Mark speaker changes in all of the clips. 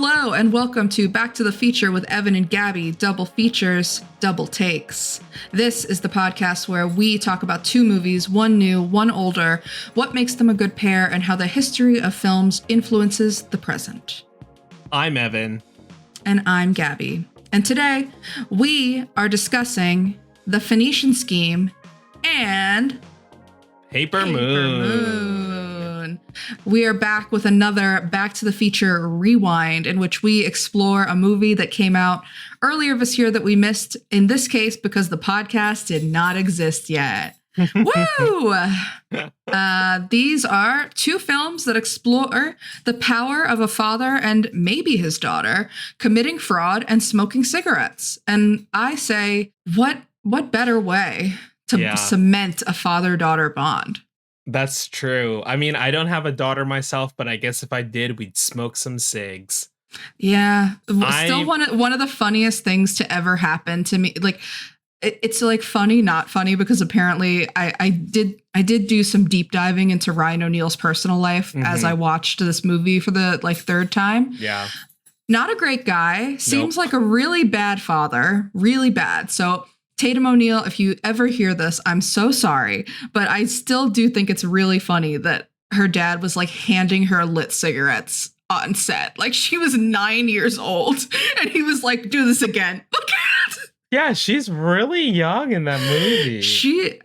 Speaker 1: Hello and welcome to Back to the Feature with Evan and Gabby, double features, double takes. This is the podcast where we talk about two movies, one new, one older, what makes them a good pair, and how the history of films influences the present.
Speaker 2: I'm Evan.
Speaker 1: And I'm Gabby. And today we are discussing The Phoenician Scheme and
Speaker 2: Paper Moon.
Speaker 1: We are back with another Back to the Feature rewind in which we explore a movie that came out earlier this year that we missed, in this case because the podcast did not exist yet. Woo! These are two films that explore the power of a father and maybe his daughter committing fraud and smoking cigarettes. And I say, what better way to cement a father-daughter bond?
Speaker 2: That's true. I mean, I don't have a daughter myself, but I guess if I did, we'd smoke some cigs.
Speaker 1: Yeah. Still one of the funniest things to ever happen to me. Like, it's like funny, not funny, because apparently I did do some deep diving into Ryan O'Neal's personal life as I watched this movie for the third time.
Speaker 2: Yeah.
Speaker 1: Not a great guy. Seems like a really bad father. Really bad. So Tatum O'Neal, if you ever hear this, I'm so sorry, but I still do think it's really funny that her dad was like handing her lit cigarettes on set. Like, she was 9 years old and he was like, do this again.
Speaker 2: Yeah, she's really young in that movie.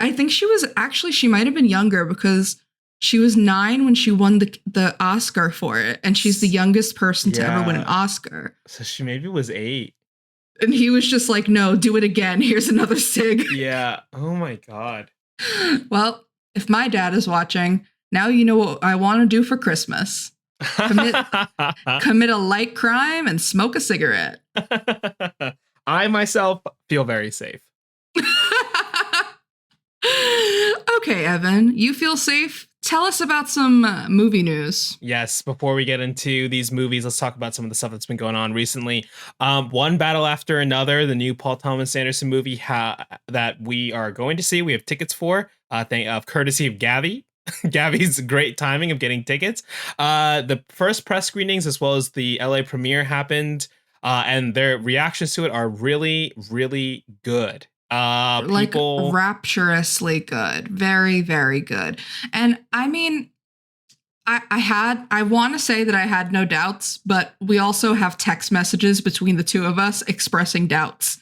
Speaker 1: I think she might have been younger because she was 9 when she won the Oscar for it. And she's the youngest person to ever win an Oscar.
Speaker 2: So she maybe was 8.
Speaker 1: And he was just like, no, do it again. Here's another cig.
Speaker 2: Yeah. Oh, my God.
Speaker 1: Well, if my dad is watching, now you know what I want to do for Christmas. Commit a light crime and smoke a cigarette.
Speaker 2: I myself feel very safe.
Speaker 1: Okay, Evan, you feel safe? Tell us about some movie news.
Speaker 2: Yes, before we get into these movies, let's talk about some of the stuff that's been going on recently. One Battle After Another, the new Paul Thomas Anderson movie that we are going to see. We have tickets for, courtesy of Gabby. Gabby's great timing of getting tickets. The first press screenings as well as the LA premiere happened, and their reactions to it are really, really good. People
Speaker 1: rapturously good, very, very good. And I mean, I want to say that I had no doubts, but we also have text messages between the two of us expressing doubts.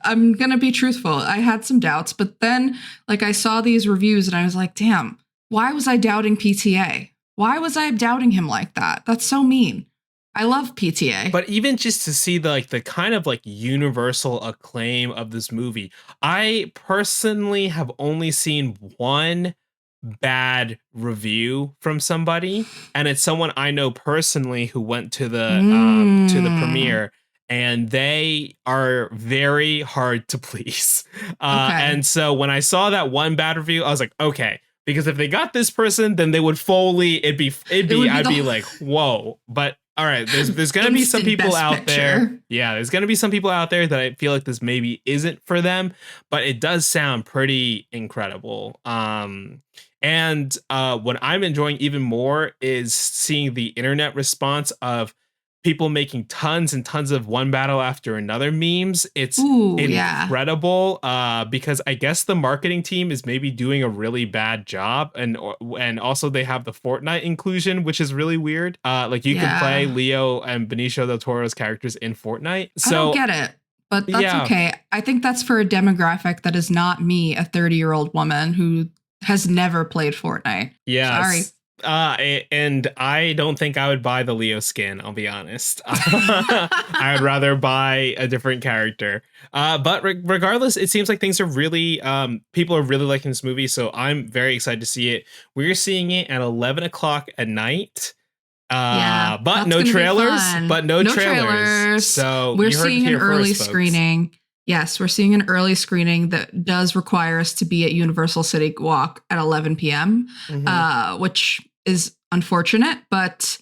Speaker 1: I'm gonna be truthful. I had some doubts, but then I saw these reviews and I was like, damn, why was I doubting PTA? Why was I doubting him like that? That's so mean. I love PTA.
Speaker 2: But even just to see the kind of universal acclaim of this movie, I personally have only seen one bad review from somebody, and it's someone I know personally who went to the premiere, and they are very hard to please. And so when I saw that one bad review, I was like, okay, because if they got this person, then they would I'd be like, whoa. But all right, there's going to be some people out there. Yeah, there's going to be some people out there that I feel like this maybe isn't for them, but it does sound pretty incredible. And what I'm enjoying even more is seeing the internet response of people making tons and tons of One Battle After Another memes. It's incredible because I guess the marketing team is maybe doing a really bad job, and also they have the Fortnite inclusion, which is really weird. You can play Leo and Benicio Del Toro's characters in Fortnite. So
Speaker 1: I don't get it, but that's okay. I think that's for a demographic that is not me, a 30-year-old woman who has never played Fortnite.
Speaker 2: Yeah,
Speaker 1: sorry.
Speaker 2: And I don't think I would buy the Leo skin, I'll be honest. I would rather buy a different character. But regardless, it seems like things are really, people are really liking this movie, so I'm very excited to see it. We're seeing it at 11 o'clock at night. But no trailers. So
Speaker 1: we're seeing an early screening. Yes, we're seeing an early screening that does require us to be at Universal City Walk at 11 p.m., which is unfortunate, but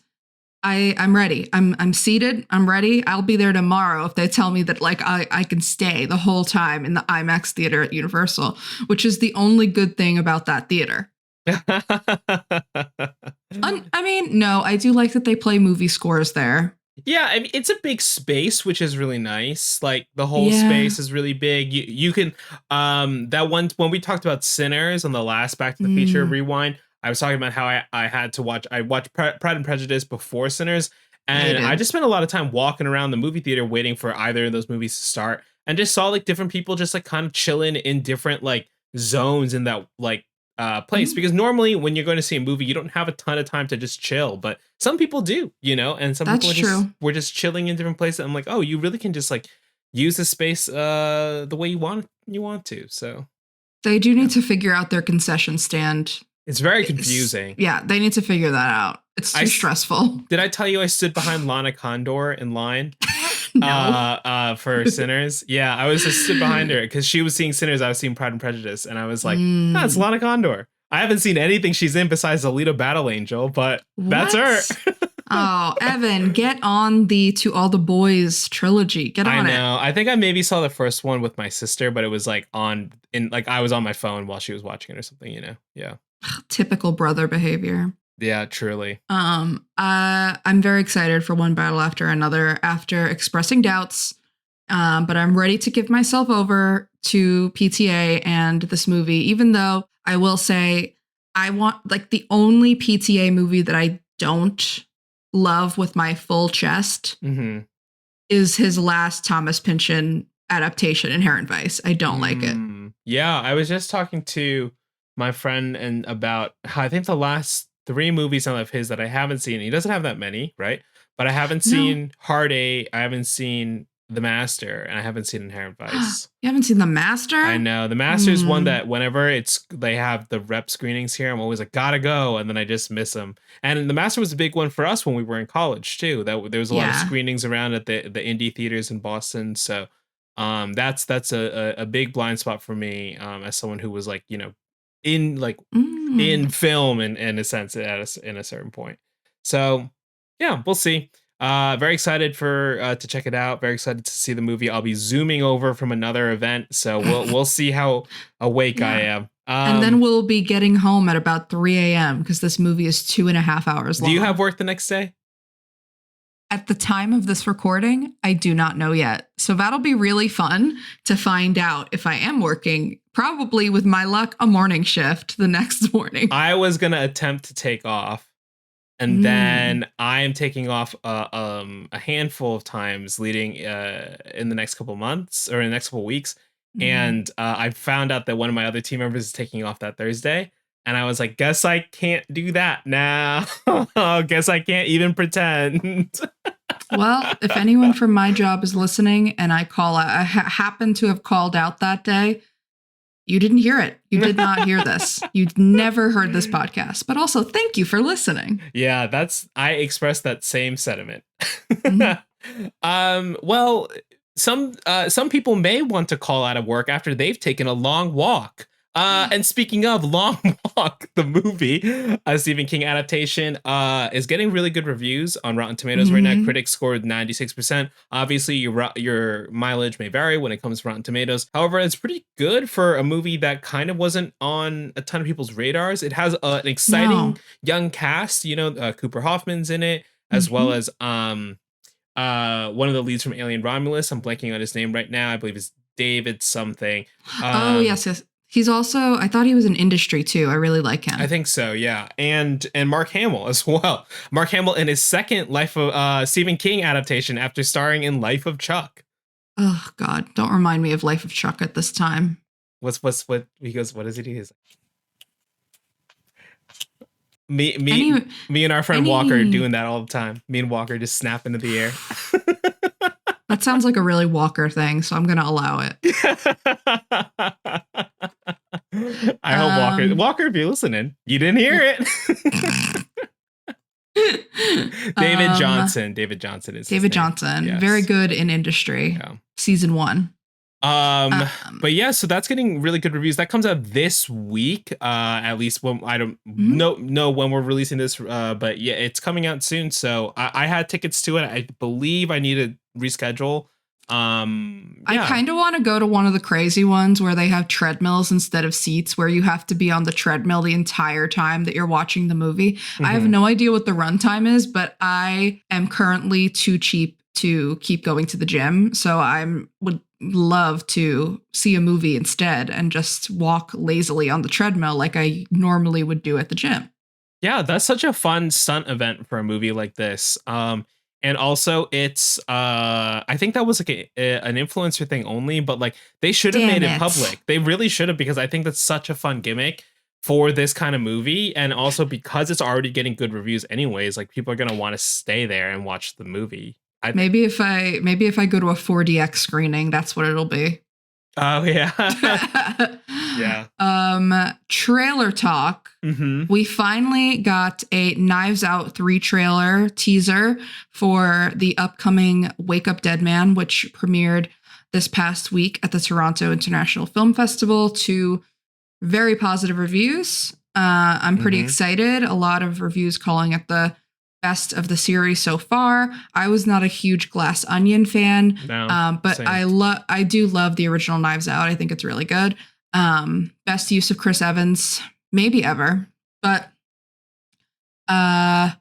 Speaker 1: I'm ready. I'm seated. I'm ready. I'll be there tomorrow if they tell me that I can stay the whole time in the IMAX theater at Universal, which is the only good thing about that theater. I mean, no, I do like that they play movie scores there.
Speaker 2: Yeah, I mean, it's a big space, which is really nice. Like the whole
Speaker 1: Yeah.
Speaker 2: space is really big. You can that one when we talked about Sinners on the last Back to the Future
Speaker 1: Mm,
Speaker 2: rewind, I was talking about how I had to watch I watched Pride and Prejudice before Sinners,
Speaker 1: I
Speaker 2: and I
Speaker 1: hated.
Speaker 2: just spent a lot of time walking around the movie theater waiting for either of those movies to start, and just saw like different people just like kind of chilling in different like zones in that like place,
Speaker 1: Mm,
Speaker 2: because normally when you're going to see a movie you don't have a ton of time to just chill, but some people do, and some people
Speaker 1: that's
Speaker 2: are just
Speaker 1: true.
Speaker 2: we're just chilling in different places. I'm like, oh, you really can just like use the space the way you want to. So
Speaker 1: They do
Speaker 2: yeah,
Speaker 1: need to figure out their concession stand.
Speaker 2: it's very confusing.
Speaker 1: Yeah, they need to figure that out. It's
Speaker 2: I
Speaker 1: too stressful.
Speaker 2: did I tell you I stood behind Lana Condor in line
Speaker 1: No.
Speaker 2: for Sinners? Yeah, I was just stood behind her because she was seeing Sinners, I was seeing Pride and Prejudice, and I was like, that's
Speaker 1: Mm,
Speaker 2: Lana Condor. I haven't seen anything she's in besides Alita Battle Angel, but that's her.
Speaker 1: what? Oh, Evan, get on the To All the Boys trilogy. Get
Speaker 2: I
Speaker 1: on it.
Speaker 2: know. I think I maybe saw the first one with my sister, but it was like I was on my phone while she was watching it or something. Yeah.
Speaker 1: Typical brother behavior.
Speaker 2: Yeah, truly.
Speaker 1: I'm very excited for One Battle After Another after expressing doubts. But I'm ready to give myself over to PTA and this movie, even though I will say I want like the only PTA movie that I don't love with my full chest
Speaker 2: Mm-hmm.
Speaker 1: is his last Thomas Pynchon adaptation, Inherent Vice. I don't like it.
Speaker 2: Yeah, I was just talking to my friend and about how I think the last three movies of his that I haven't seen. He doesn't have that many, right? But I haven't
Speaker 1: No,
Speaker 2: seen Hard Eight, I haven't seen The Master, and I haven't seen Inherent Vice.
Speaker 1: you haven't seen The
Speaker 2: I
Speaker 1: Master?
Speaker 2: know. The Master is one that whenever they have the rep screenings here, I'm always like, gotta go, and then I just miss them. And the Master was a big one for us when we were in college too. That there was a lot of
Speaker 1: Yeah.
Speaker 2: screenings around at the indie theaters in Boston. So that's a big blind spot for me, as someone who was like, in like
Speaker 1: Mm.
Speaker 2: in film in a sense in a certain point. So yeah, we'll see. Very excited for to check it out. Very excited to see the movie. I'll be zooming over from another event, so we'll see how awake I
Speaker 1: Yeah.
Speaker 2: am.
Speaker 1: And then we'll be getting home at about 3 a.m. because this movie is 2.5 hours
Speaker 2: Do you
Speaker 1: long.
Speaker 2: have work the next day?
Speaker 1: At the time of this recording, I do not know yet. So that'll be really fun to find out if I am working, probably with my luck, a morning shift the next morning.
Speaker 2: I was gonna attempt to take off, and then I am taking off a handful of times leading in the next couple months or in the next couple weeks,
Speaker 1: Mm.
Speaker 2: and I found out that one of my other team members is taking off that Thursday, and I was like, guess I can't do that now. Guess I can't even pretend.
Speaker 1: Well, if anyone from my job is listening and I happen to have called out that day, you didn't hear it. You did not hear this. You'd never heard this podcast. But also, thank you for listening.
Speaker 2: Yeah, I expressed that same sentiment.
Speaker 1: Mhm.
Speaker 2: Well, some people may want to call out of work after they've taken a long walk. And speaking of Long Walk, the movie, a Stephen King adaptation, is getting really good reviews on Rotten Tomatoes right now.
Speaker 1: Mhm.
Speaker 2: Critics scored 96%. Obviously, your mileage may vary when it comes to Rotten Tomatoes. However, it's pretty good for a movie that kind of wasn't on a ton of people's radars. It has an
Speaker 1: No.
Speaker 2: exciting young cast. Cooper Hoffman's in it, as well
Speaker 1: Mhm.
Speaker 2: as one of the leads from Alien Romulus. I'm blanking on his name right now. I believe it's David something.
Speaker 1: Oh, yes, yes. He's also, I thought he was in Industry too. I really like him.
Speaker 2: I think so, yeah. And Mark Hamill as well. Mark Hamill in his second Life of Stephen King adaptation after starring in Life of Chuck.
Speaker 1: Oh, God. Don't remind me of Life of Chuck at this time.
Speaker 2: What he goes, what does he do? He's me and our friend Walker doing that all the time. Me and Walker just snapping into the air.
Speaker 1: That sounds like a really Walker thing, so I'm going to allow it.
Speaker 2: I hope Walker, if you're listening, you didn't hear it. David Johnson is
Speaker 1: David Johnson. Yes. Very good in Industry. Yeah. Season 1.
Speaker 2: But yeah, so that's getting really good reviews. That comes out this week. At least when I don't know when we're releasing this. But yeah, it's coming out soon. So I had tickets to it. I believe I need to reschedule
Speaker 1: I kind of want to go to one of the crazy ones where they have treadmills instead of seats, where you have to be on the treadmill the entire time that you're watching the movie. Mm-hmm. I have no idea what the runtime is, but I am currently too cheap to keep going to the gym. So would love to see a movie instead and just walk lazily on the treadmill like I normally would do at the gym.
Speaker 2: Yeah, that's such a fun stunt event for a movie like this. And also it's I think that was like an influencer thing only, but like they should have made it public. They really should have, because I think that's such a fun gimmick for this kind of movie. And also because it's already getting good reviews anyways, like people are going to want to stay there and watch the movie.
Speaker 1: Maybe if I go to a 4DX screening, that's what it'll be.
Speaker 2: Oh yeah.
Speaker 1: Yeah. Trailer talk. Mm-hmm. We finally got a Knives Out 3 trailer teaser for the upcoming Wake Up Dead Man, which premiered this past week at the Toronto International Film Festival to very positive reviews. I'm pretty excited. A lot of reviews calling it the best of the series so far. I was not a huge Glass Onion fan, but same. I do love the original Knives Out. I think it's really good. Best use of Chris Evans maybe ever. But yeah,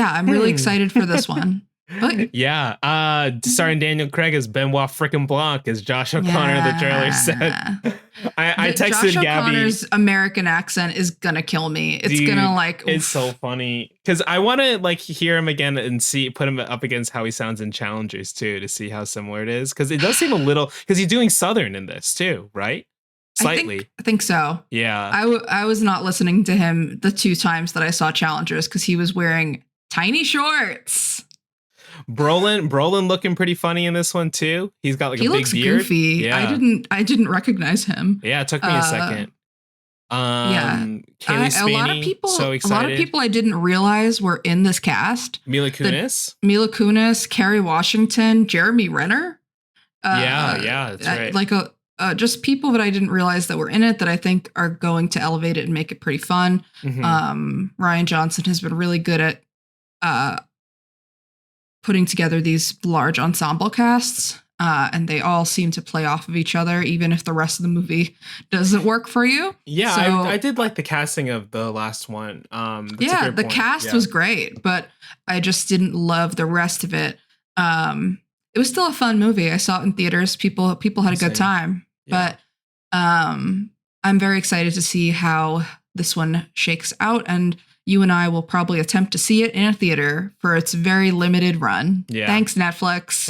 Speaker 1: I'm really excited for this one.
Speaker 2: Yeah, starring Daniel Craig as Benoit frickin' Blanc, as Josh O'Connor, the trailer said. I texted
Speaker 1: Josh
Speaker 2: Gabby.
Speaker 1: O'Connor's American accent is gonna kill me. It's gonna like... Oof.
Speaker 2: It's so funny. Because I want to like hear him again and put him up against how he sounds in Challengers too, to see how similar it is. Because it does seem a little... Because he's doing Southern in this too, right? Slightly.
Speaker 1: I think so.
Speaker 2: Yeah.
Speaker 1: I was not listening to him the 2 times that I saw Challengers because he was wearing tiny shorts.
Speaker 2: Brolin looking pretty funny in this one too. He's got like a big beard.
Speaker 1: Goofy. Yeah. I didn't recognize him.
Speaker 2: Yeah, it took me a second. Kaylee Spiney,
Speaker 1: a lot of people I didn't realize were in this cast.
Speaker 2: Mila
Speaker 1: Kunis, Kerry Washington, Jeremy Renner.
Speaker 2: That's right.
Speaker 1: Like just people that I didn't realize that were in it that I think are going to elevate it and make it pretty fun. Mm-hmm. Ryan Johnson has been really good at putting together these large ensemble casts, and they all seem to play off of each other, even if the rest of the movie doesn't work for you.
Speaker 2: Yeah, so, I did like the casting of the last one.
Speaker 1: The cast was great, but I just didn't love the rest of it. It was still a fun movie. I saw it in theaters. People had a good time, but I'm very excited to see how this one shakes out, and you and I will probably attempt to see it in a theater for its very limited run. Yeah. Thanks, Netflix.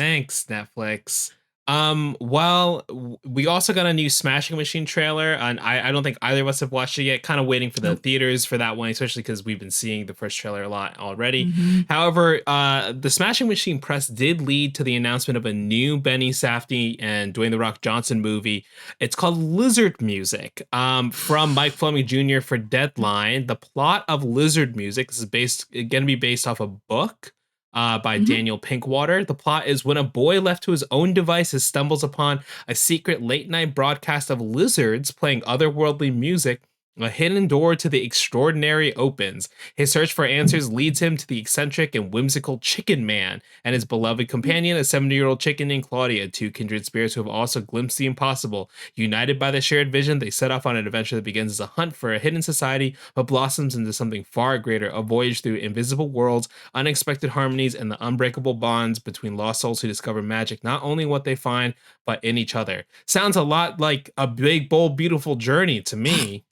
Speaker 2: Well, we also got a new Smashing Machine trailer, and I don't think either of us have watched it yet. Kind of waiting for the theaters for that one, especially because we've been seeing the first trailer a lot already. Mm-hmm. However, the Smashing Machine press did lead to the announcement of a new Benny Safdie and Dwayne "The Rock" Johnson movie. It's called Lizard Music, from Mike Fleming Jr. for Deadline. The plot of Lizard Music is going to be based off a book by Daniel Pinkwater. The plot is when a boy left to his own devices stumbles upon a secret late-night broadcast of lizards playing otherworldly music, a hidden door to the extraordinary opens. His search for answers leads him to the eccentric and whimsical Chicken Man and his beloved companion, a 70-year-old chicken named Claudia, 2 kindred spirits who have also glimpsed the impossible. United by the shared vision, they set off on an adventure that begins as a hunt for a hidden society, but blossoms into something far greater, a voyage through invisible worlds, unexpected harmonies, and the unbreakable bonds between lost souls who discover magic, not only what they find, but in each other. Sounds a lot like a big, bold, beautiful journey to me.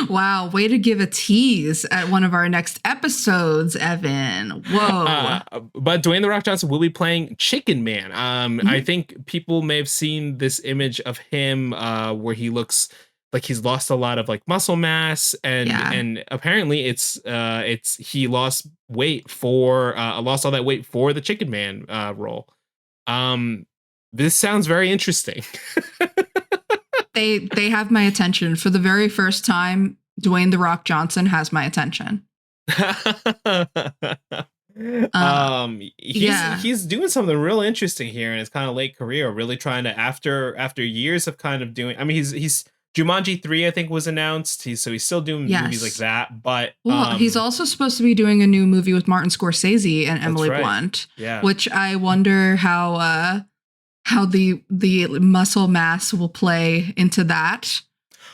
Speaker 1: Wow, way to give a tease at one of our next episodes, Evan. Whoa.
Speaker 2: But Dwayne "The Rock" Johnson will be playing Chicken Man. I think people may have seen this image of him where he looks like he's lost a lot of like muscle mass, and apparently it's he lost weight lost all that weight for the Chicken Man role. This sounds very interesting.
Speaker 1: They have my attention. For the very first time, Dwayne "The Rock" Johnson has my attention.
Speaker 2: He's doing something real interesting here in his kind of late career, really trying to after years of kind of doing, I mean, he's Jumanji 3, I think, was announced. He's still doing movies like that. But
Speaker 1: well, he's also supposed to be doing a new movie with Martin Scorsese and Emily Blunt.
Speaker 2: Yeah.
Speaker 1: Which I wonder how the muscle mass will play into that.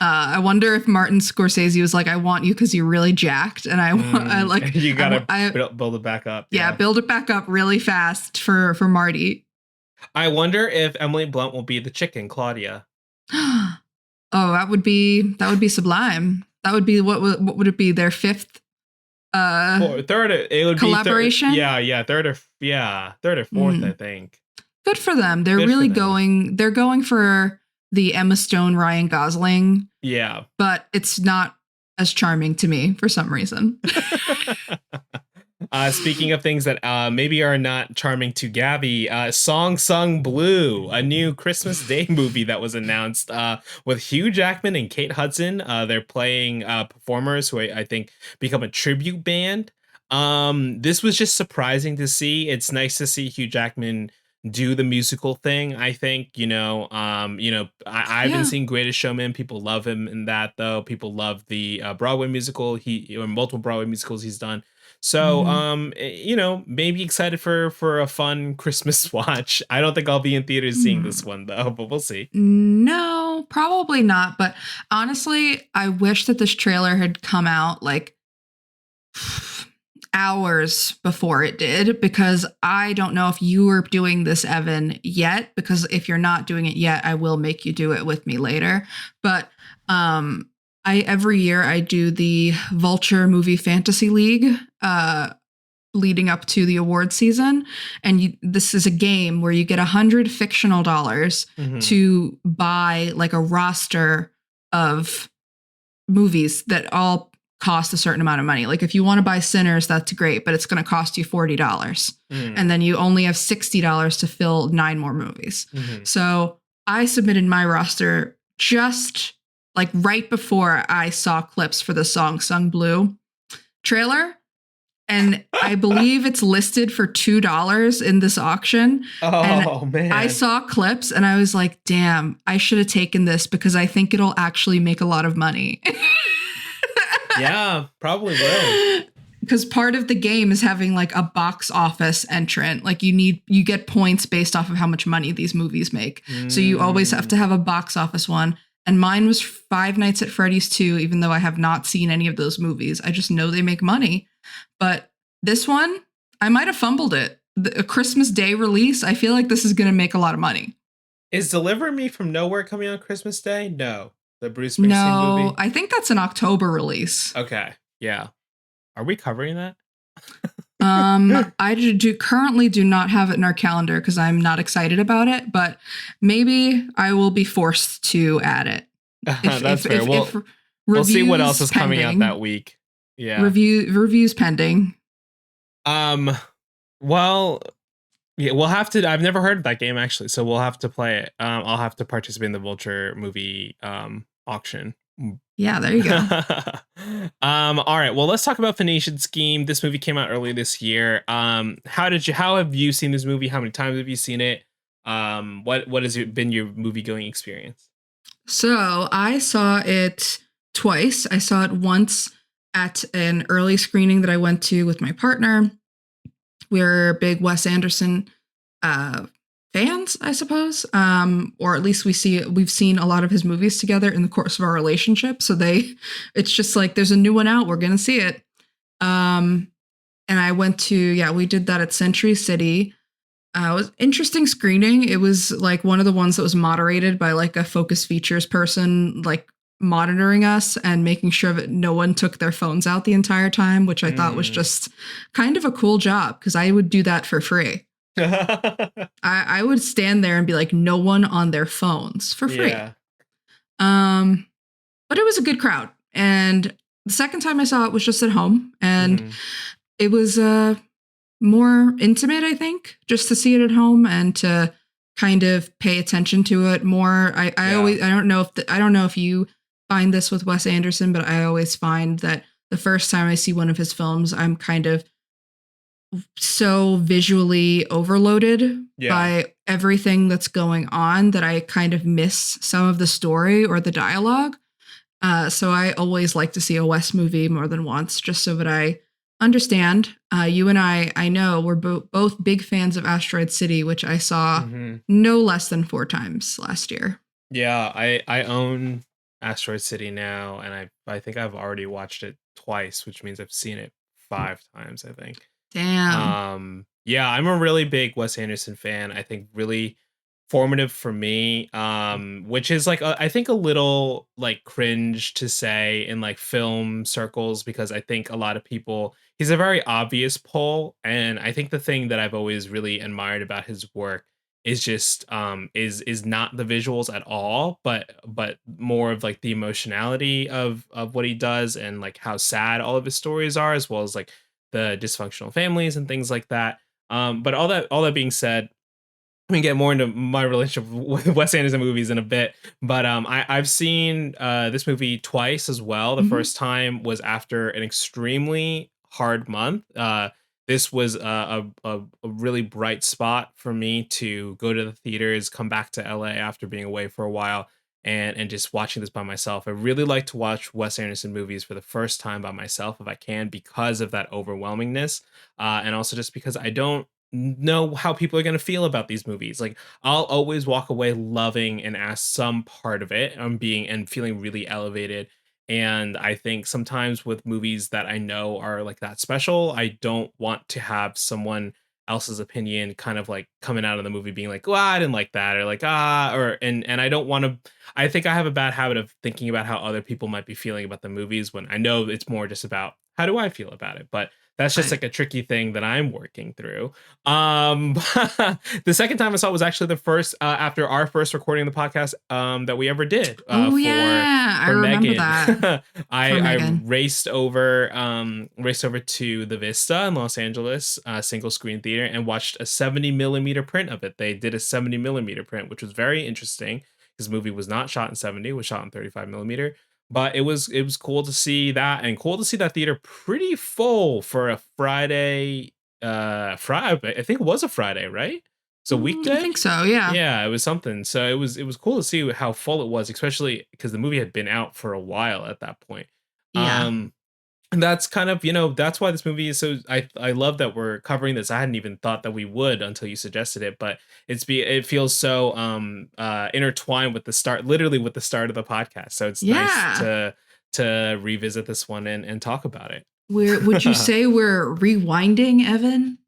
Speaker 1: I wonder if Martin Scorsese was like, I want you because you're really jacked, and I like
Speaker 2: you gotta build it back up.
Speaker 1: Yeah, build it back up really fast for Marty.
Speaker 2: I wonder if Emily Blunt will be the chicken, Claudia.
Speaker 1: Oh, that would be sublime. That would be what would it be? Their fifth
Speaker 2: third, it would
Speaker 1: collaboration?
Speaker 2: Be third or fourth, I think.
Speaker 1: Good for them. They're really going for the Emma Stone, Ryan Gosling.
Speaker 2: Yeah.
Speaker 1: But it's not as charming to me for some reason.
Speaker 2: Speaking of things that maybe are not charming to Gabby, Song Sung Blue, a new Christmas Day movie that was announced with Hugh Jackman and Kate Hudson. They're playing performers who I think become a tribute band. This was just surprising to see. It's nice to see Hugh Jackman do the musical thing. I think, I haven't seen Greatest Showman. People love him in that, though. People love the Broadway musical. Multiple Broadway musicals he's done. So, maybe excited for a fun Christmas watch. I don't think I'll be in theaters seeing this one, though, but we'll see.
Speaker 1: No, probably not. But honestly, I wish that this trailer had come out like hours before it did, because I don't know if you are doing this, Evan, yet, because if you're not doing it yet, I will make you do it with me later. But every year I do the Vulture Movie Fantasy League leading up to the award season, and this is a game where you get 100 fictional dollars to buy like a roster of movies that all cost a certain amount of money. Like if you want to buy Sinners, that's great, but it's going to cost you $40. And then you only have $60 to fill 9 more movies. So I submitted my roster just like right before I saw clips for the Song Sung Blue trailer. And I believe it's listed for $2 in this auction.
Speaker 2: Oh, man.
Speaker 1: I saw clips and I was like, damn, I should have taken this because I think it'll actually make a lot of money.
Speaker 2: Yeah, probably will.
Speaker 1: Because part of the game is having like a box office entrant. Like you get points based off of how much money these movies make. So you always have to have a box office one. And mine was Five Nights at Freddy's 2, even though I have not seen any of those movies. I just know they make money. But this one, I might have fumbled it. A Christmas Day release, I feel like this is going to make a lot of money.
Speaker 2: Is Deliver Me from Nowhere coming on Christmas Day? No. The Bruce Springsteen movie?
Speaker 1: No, I think that's an October release.
Speaker 2: Okay, yeah. Are we covering that?
Speaker 1: I currently do not have it in our calendar because I'm not excited about it, but maybe I will be forced to add it.
Speaker 2: That's fair. We'll see what else is coming out that week. Yeah.
Speaker 1: Reviews pending.
Speaker 2: Well, yeah, we'll have to. I've never heard of that game actually, so we'll have to play it. I'll have to participate in the Vulture movie auction.
Speaker 1: Yeah, there you go.
Speaker 2: All right. Well, let's talk about Phoenician Scheme. This movie came out earlier this year. How have you seen this movie? How many times have you seen it? What has been your movie going experience?
Speaker 1: So I saw it twice. I saw it once at an early screening that I went to with my partner. We're big Wes Anderson fans, I suppose, or at least we've seen a lot of his movies together in the course of our relationship. So it's just like there's a new one out, we're gonna see it. And I went to we did that at Century City. It was interesting screening. It was like one of the ones that was moderated by like a Focus Features person, like monitoring us and making sure that no one took their phones out the entire time, which I thought was just kind of a cool job because I would do that for free. I would stand there and be like, no one on their phones for free.
Speaker 2: Yeah.
Speaker 1: But it was a good crowd. And the second time I saw it was just at home, and it was more intimate, I think, just to see it at home and to kind of pay attention to it more. I don't know if you find this with Wes Anderson, but I always find that the first time I see one of his films, I'm kind of so visually overloaded by everything that's going on that I kind of miss some of the story or the dialogue. So I always like to see a Wes movie more than once, just so that I understand. You and I know we're both big fans of Asteroid City, which I saw no less than 4 times last year.
Speaker 2: Yeah, I own Asteroid City now, and I think I've already watched it twice, which means I've seen it 5 times, I think.
Speaker 1: Damn.
Speaker 2: Yeah, I'm a really big Wes Anderson fan. I think really formative for me, which is like I think a little like cringe to say in like film circles, because I think a lot of people, he's a very obvious pull, and I think the thing that I've always really admired about his work is just is not the visuals at all, but more of like the emotionality of what he does, and like how sad all of his stories are, as well as like the dysfunctional families and things like that. But all that being said, we can get more into my relationship with Wes Anderson movies in a bit. But I've seen this movie twice as well. The first time was after an extremely hard month. This was a really bright spot for me to go to the theaters, come back to LA after being away for a while, and just watching this by myself. I really like to watch Wes Anderson movies for the first time by myself if I can, because of that overwhelmingness, and also just because I don't know how people are going to feel about these movies. Like, I'll always walk away loving and ask some part of it, being and feeling really elevated. And I think sometimes with movies that I know are like that special, I don't want to have someone else's opinion kind of like coming out of the movie being like, "Oh, I didn't like that," or like, or and I don't want to. I think I have a bad habit of thinking about how other people might be feeling about the movies, when I know it's more just about how do I feel about it. But that's just
Speaker 1: Right.
Speaker 2: like a tricky thing that I'm working through. The second time I saw it was actually the first, after our first recording of the podcast that we ever did,
Speaker 1: Oh yeah, I
Speaker 2: for
Speaker 1: remember
Speaker 2: Megan.
Speaker 1: that for
Speaker 2: I
Speaker 1: Megan.
Speaker 2: raced over to the Vista in Los Angeles, single screen theater, and watched a 70 millimeter print of it. They did a 70 millimeter print, which was very interesting, because the movie was not shot in 70, it was shot in 35 millimeter. But it was cool to see that, and cool to see that theater pretty full for a Friday. Friday, I think it was a Friday, right? It's a
Speaker 1: I
Speaker 2: weekday.
Speaker 1: think so. Yeah.
Speaker 2: Yeah, it was something. So it was cool to see how full it was, especially because the movie had been out for a while at that point.
Speaker 1: Yeah.
Speaker 2: Um, and that's kind of, that's why this movie is so, I love that we're covering this. I hadn't even thought that we would until you suggested it, but it feels so intertwined with the start, literally with the start of the podcast. So it's nice
Speaker 1: Yeah.
Speaker 2: to revisit this one and talk about it.
Speaker 1: Would you say we're rewinding, Evan?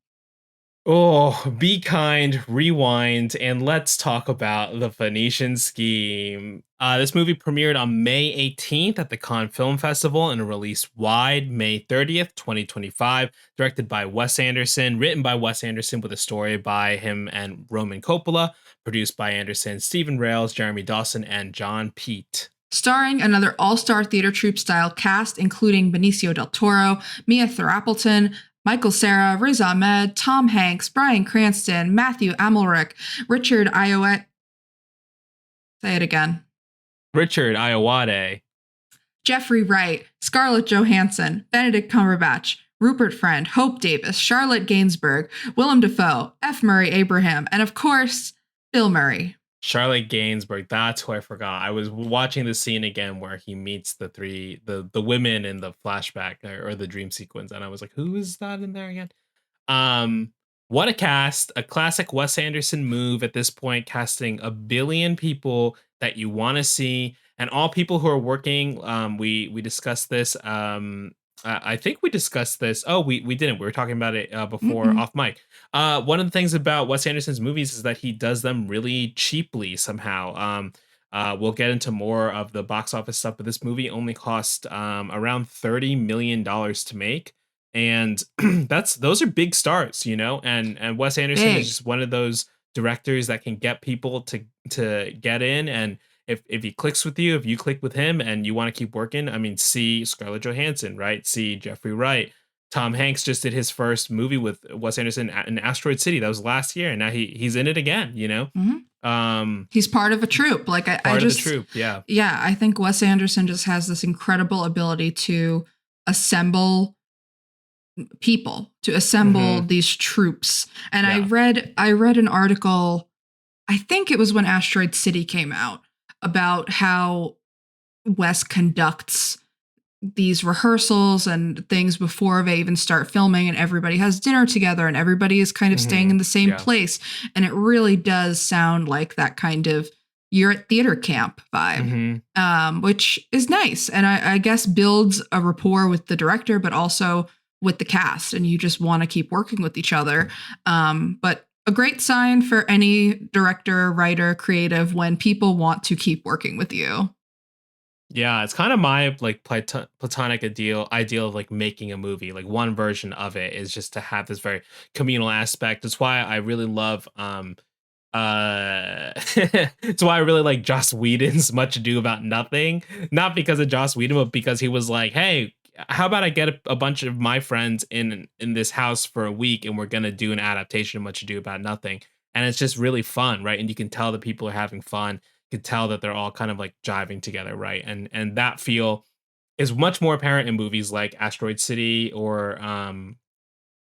Speaker 2: Oh, be kind, rewind, and let's talk about the Phoenician Scheme. This movie premiered on May 18th at the Cannes Film Festival and released wide May 30th, 2025. Directed by Wes Anderson, written by Wes Anderson with a story by him and Roman Coppola. Produced by Anderson, Stephen Rails, Jeremy Dawson, and John Peet.
Speaker 1: Starring another all-star theater troupe style cast, including Benicio Del Toro, Mia Threapleton, Michael Cera, Riz Ahmed, Tom Hanks, Bryan Cranston, Matthew Amalric, Richard Ayoade. Say it again.
Speaker 2: Richard Ayoade.
Speaker 1: Jeffrey Wright, Scarlett Johansson, Benedict Cumberbatch, Rupert Friend, Hope Davis, Charlotte Gainsbourg, Willem Dafoe, F. Murray Abraham, and of course, Bill Murray.
Speaker 2: Charlotte Gainsbourg, that's who I forgot. I was watching the scene again where he meets the women in the flashback, or the dream sequence, and I was like, who is that in there again? What a cast, a classic Wes Anderson move at this point, casting a billion people that you want to see, and all people who are working. We discussed this. I think we discussed this. Oh, we didn't. We were talking about it before off mic. One of the things about Wes Anderson's movies is that he does them really cheaply somehow. We'll get into more of the box office stuff, but this movie only cost around $30 million to make. And those are big stars, and Wes Anderson is just one of those directors that can get people to get in. And if he clicks with you, if you click with him and you want to keep working, I mean, see Scarlett Johansson, right? See Jeffrey Wright. Tom Hanks just did his first movie with Wes Anderson in Asteroid City. That was last year, and now he's in it again,
Speaker 1: He's part of a troupe. Like I
Speaker 2: part
Speaker 1: just,
Speaker 2: of the troupe, yeah.
Speaker 1: Yeah, I think Wes Anderson just has this incredible ability to assemble people, to assemble these troops. And I read an article I think it was when Asteroid City came out, about how Wes conducts these rehearsals and things before they even start filming, and everybody has dinner together and everybody is kind of staying in the same place. And it really does sound like that kind of you're at theater camp vibe, which is nice. And I guess builds a rapport with the director, but also with the cast. And you just want to keep working with each other. But a great sign for any director, writer, creative when people want to keep working with you.
Speaker 2: Yeah, it's kind of my like platonic ideal of like making a movie. Like one version of it is just to have this very communal aspect. That's why I really love it's why I really like Joss Whedon's Much Ado About Nothing. Not because of Joss Whedon, but because he was like, hey, how about I get a bunch of my friends in this house for a week and we're gonna do an adaptation of Much Ado About Nothing. And it's just really fun, right? And you can tell that people are having fun. You can tell that they're all kind of like jiving together, right? And that feel is much more apparent in movies like Asteroid City or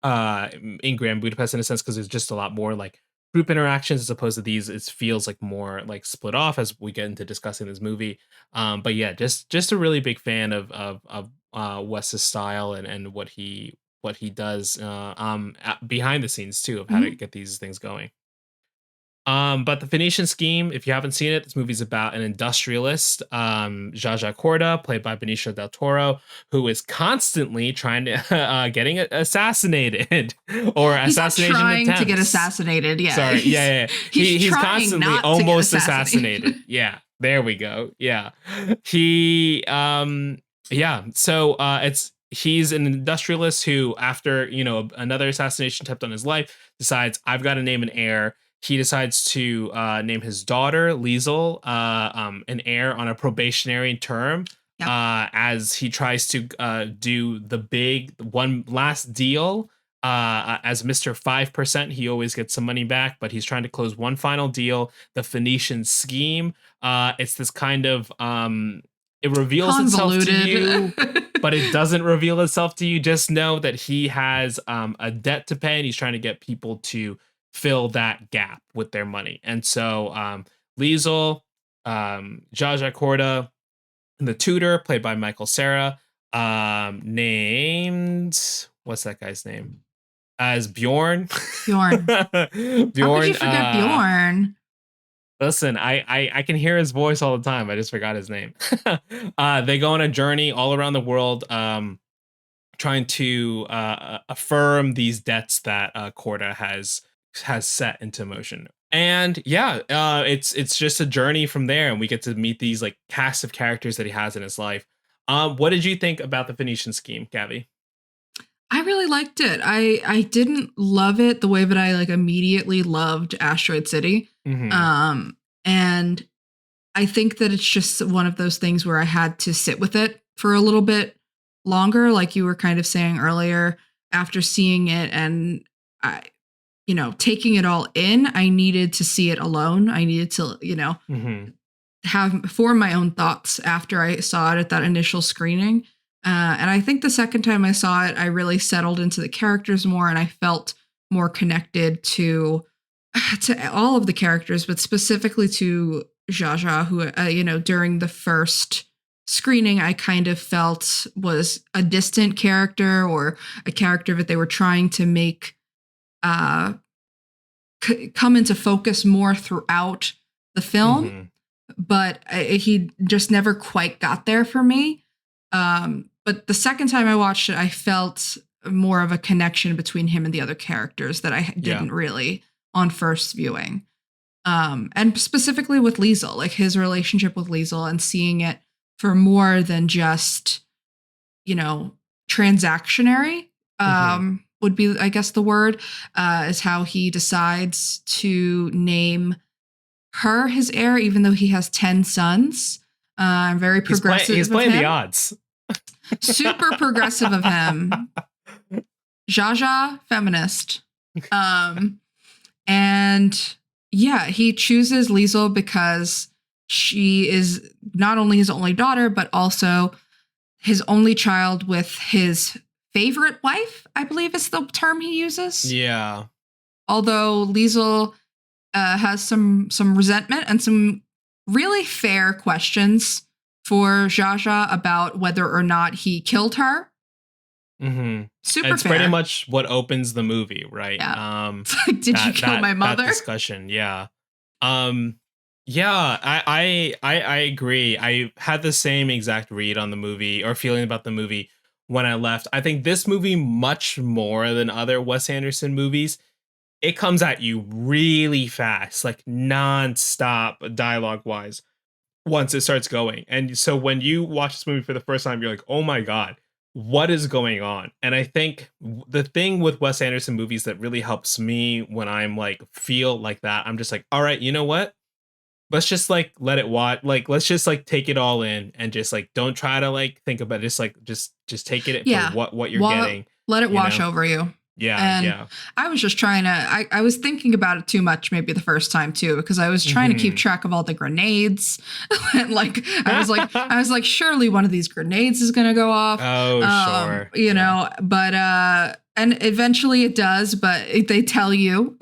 Speaker 2: in Grand Budapest, in a sense, because there's just a lot more like group interactions as opposed to these. It feels like more like split off as we get into discussing this movie. But yeah, just a really big fan of Wes's style and what he does behind the scenes too, of how to get these things going. But the Phoenician Scheme, if you haven't seen it, this movie's about an industrialist, Zsa Zsa Corda, played by Benicio Del Toro, who is constantly trying to getting assassinated or
Speaker 1: he's
Speaker 2: assassination
Speaker 1: not trying
Speaker 2: attempts.
Speaker 1: to get assassinated. Yeah,
Speaker 2: sorry, yeah. He's constantly almost assassinated. Yeah, there we go. Yeah, yeah. So he's an industrialist who, after another assassination attempt on his life, decides I've got to name an heir. He decides to name his daughter Liesel an heir on a probationary term. Yep. As he tries to do the big one last deal. As Mr. 5%, he always gets some money back, but he's trying to close one final deal, the Phoenician Scheme. It's this kind of it reveals itself to you, but it doesn't reveal itself to you. Just know that he has a debt to pay, and he's trying to get people to fill that gap with their money. And so Liesel, Zsa Zsa Corda, the tutor, played by Michael Cera, named, what's that guy's name? As Bjorn.
Speaker 1: Bjorn. How could you forget Bjorn?
Speaker 2: Listen, I can hear his voice all the time. I just forgot his name. They go on a journey all around the world, trying to affirm these debts that Corda has set into motion. And yeah, it's just a journey from there, and we get to meet these like cast of characters that he has in his life. What did you think about the Phoenician Scheme, Gabby?
Speaker 1: I really liked it. I didn't love it the way that I like immediately loved Asteroid City. And I think that it's just one of those things where I had to sit with it for a little bit longer, like you were kind of saying earlier. After seeing it and taking it all in, I needed to see it alone. I needed to, form my own thoughts after I saw it at that initial screening. And I think the second time I saw it, I really settled into the characters more, and I felt more connected to all of the characters, but specifically to Zsa Zsa, who, during the first screening, I kind of felt was a distant character, or a character that they were trying to make come into focus more throughout the film, but he just never quite got there for me. But the second time I watched it, I felt more of a connection between him and the other characters that I didn't really on first viewing. And specifically with Liesel, like his relationship with Liesel, and seeing it for more than just, transactionary, would be, I guess the word, is how he decides to name her his heir, even though he has 10 sons. Very progressive.
Speaker 2: He's playing the odds.
Speaker 1: Super progressive of him. Zsa Zsa, feminist. And yeah, he chooses Liesel because she is not only his only daughter, but also his only child with his favorite wife, I believe is the term he uses.
Speaker 2: Yeah.
Speaker 1: Although Liesel has some resentment and some really fair questions for Zsa Zsa about whether or not he killed her.
Speaker 2: Mm-hmm.
Speaker 1: Super
Speaker 2: It's
Speaker 1: fair.
Speaker 2: pretty much what opens the movie, right?
Speaker 1: Yeah. It's like, did you kill my mother?
Speaker 2: That discussion, yeah. Yeah, I agree. I had the same exact read on the movie or feeling about the movie when I left. I think this movie, much more than other Wes Anderson movies, it comes at you really fast, like non-stop dialogue wise once it starts going. And so when you watch this movie for the first time, you're like, oh my God, what is going on? And I think the thing with Wes Anderson movies that really helps me when I'm like feel like that, I'm just like, all right, you know what? Let's just like let it watch, like let's just like take it all in and just like don't try to like think about it. Just like just take it for what you're getting.
Speaker 1: Let it wash
Speaker 2: know?
Speaker 1: over you.
Speaker 2: Yeah,
Speaker 1: and
Speaker 2: yeah.
Speaker 1: I was just trying to, I was thinking about it too much maybe the first time too, because I was trying to keep track of all the grenades. And like, I was like, surely one of these grenades is going to go off.
Speaker 2: Oh, sure.
Speaker 1: You know, but, and eventually it does, but they tell you.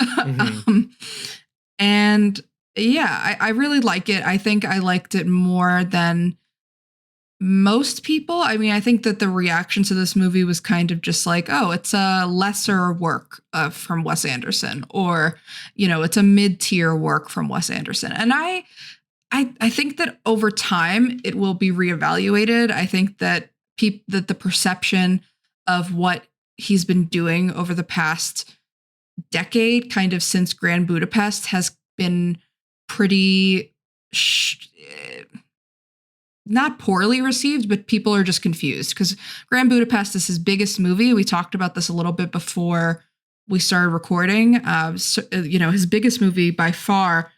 Speaker 1: And yeah, I really like it. I think I liked it more than most people. I mean, I think that the reaction to this movie was kind of just like, oh, it's a lesser work from Wes Anderson, or, you know, it's a mid-tier work from Wes Anderson. And I think that over time it will be reevaluated. I think that that the perception of what he's been doing over the past decade, kind of since Grand Budapest, has been pretty not poorly received, but people are just confused because Grand Budapest is his biggest movie. We talked about this a little bit before we started recording. You know, his biggest movie by far,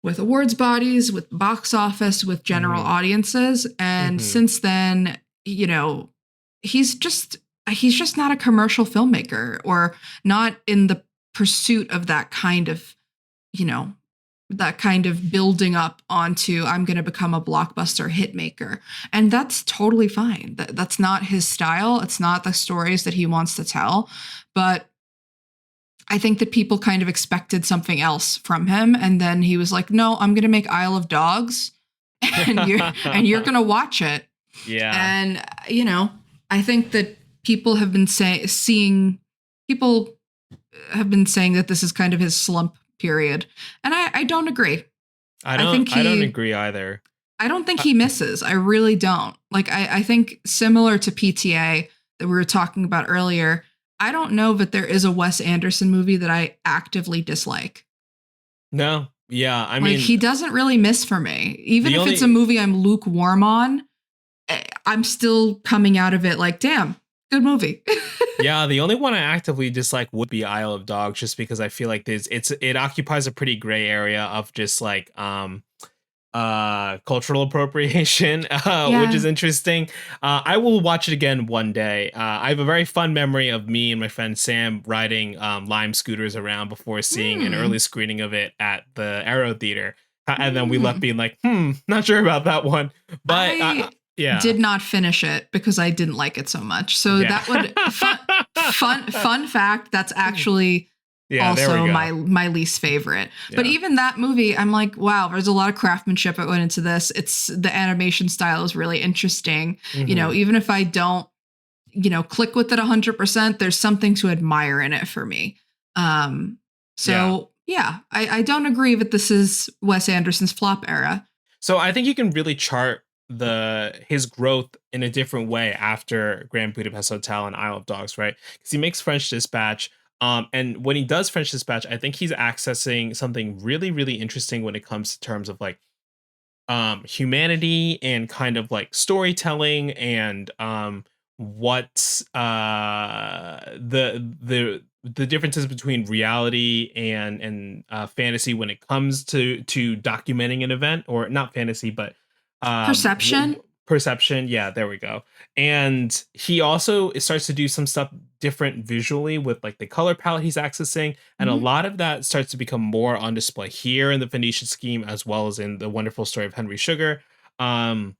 Speaker 1: with awards bodies, with box office, with general audiences. And since then, you know, he's just not a commercial filmmaker, or not in the pursuit of that kind of, you know, that kind of building up onto, I'm going to become a blockbuster hit maker. And that's totally fine. That's not his style. It's not the stories that he wants to tell. But I think that people kind of expected something else from him. And then he was like, no, I'm going to make Isle of Dogs and you're going to watch it.
Speaker 2: Yeah.
Speaker 1: And, you know, I think that people have been saying that this is kind of his slump period. And I don't agree.
Speaker 2: I don't agree either.
Speaker 1: I don't think he misses. I really don't. Like, I think similar to PTA that we were talking about earlier, I don't know that there is a Wes Anderson movie that I actively dislike.
Speaker 2: No. Yeah. I
Speaker 1: mean, he doesn't really miss for me. Even if it's a movie I'm lukewarm on, I'm still coming out of it like, damn, good movie.
Speaker 2: Yeah, the only one I actively dislike would be Isle of Dogs, just because I feel like it occupies a pretty gray area of just like cultural appropriation, which is interesting. I will watch it again one day. I have a very fun memory of me and my friend Sam riding Lime scooters around before seeing an early screening of it at the Aero Theater, and then we left being like, not sure about that one, but did not finish
Speaker 1: it because I didn't like it so much. So that would fun fact. That's actually also my least favorite. Yeah. But even that movie, I'm like, wow, there's a lot of craftsmanship that went into this. It's the animation style is really interesting. You know, even if I don't, you know, click with it 100%, there's something to admire in it for me. I don't agree that this is Wes Anderson's flop era.
Speaker 2: So I think you can really chart his growth in a different way after Grand Budapest Hotel and Isle of Dogs, right? Because he makes French Dispatch. And when he does French Dispatch, I think he's accessing something really, really interesting when it comes to terms of like humanity and kind of like storytelling and what the differences between reality and fantasy when it comes to documenting an event, or not fantasy, but perception. Yeah, there we go. And he also starts to do some stuff different visually with like the color palette he's accessing. And a lot of that starts to become more on display here in the Phoenician Scheme, as well as in The Wonderful Story of Henry Sugar. And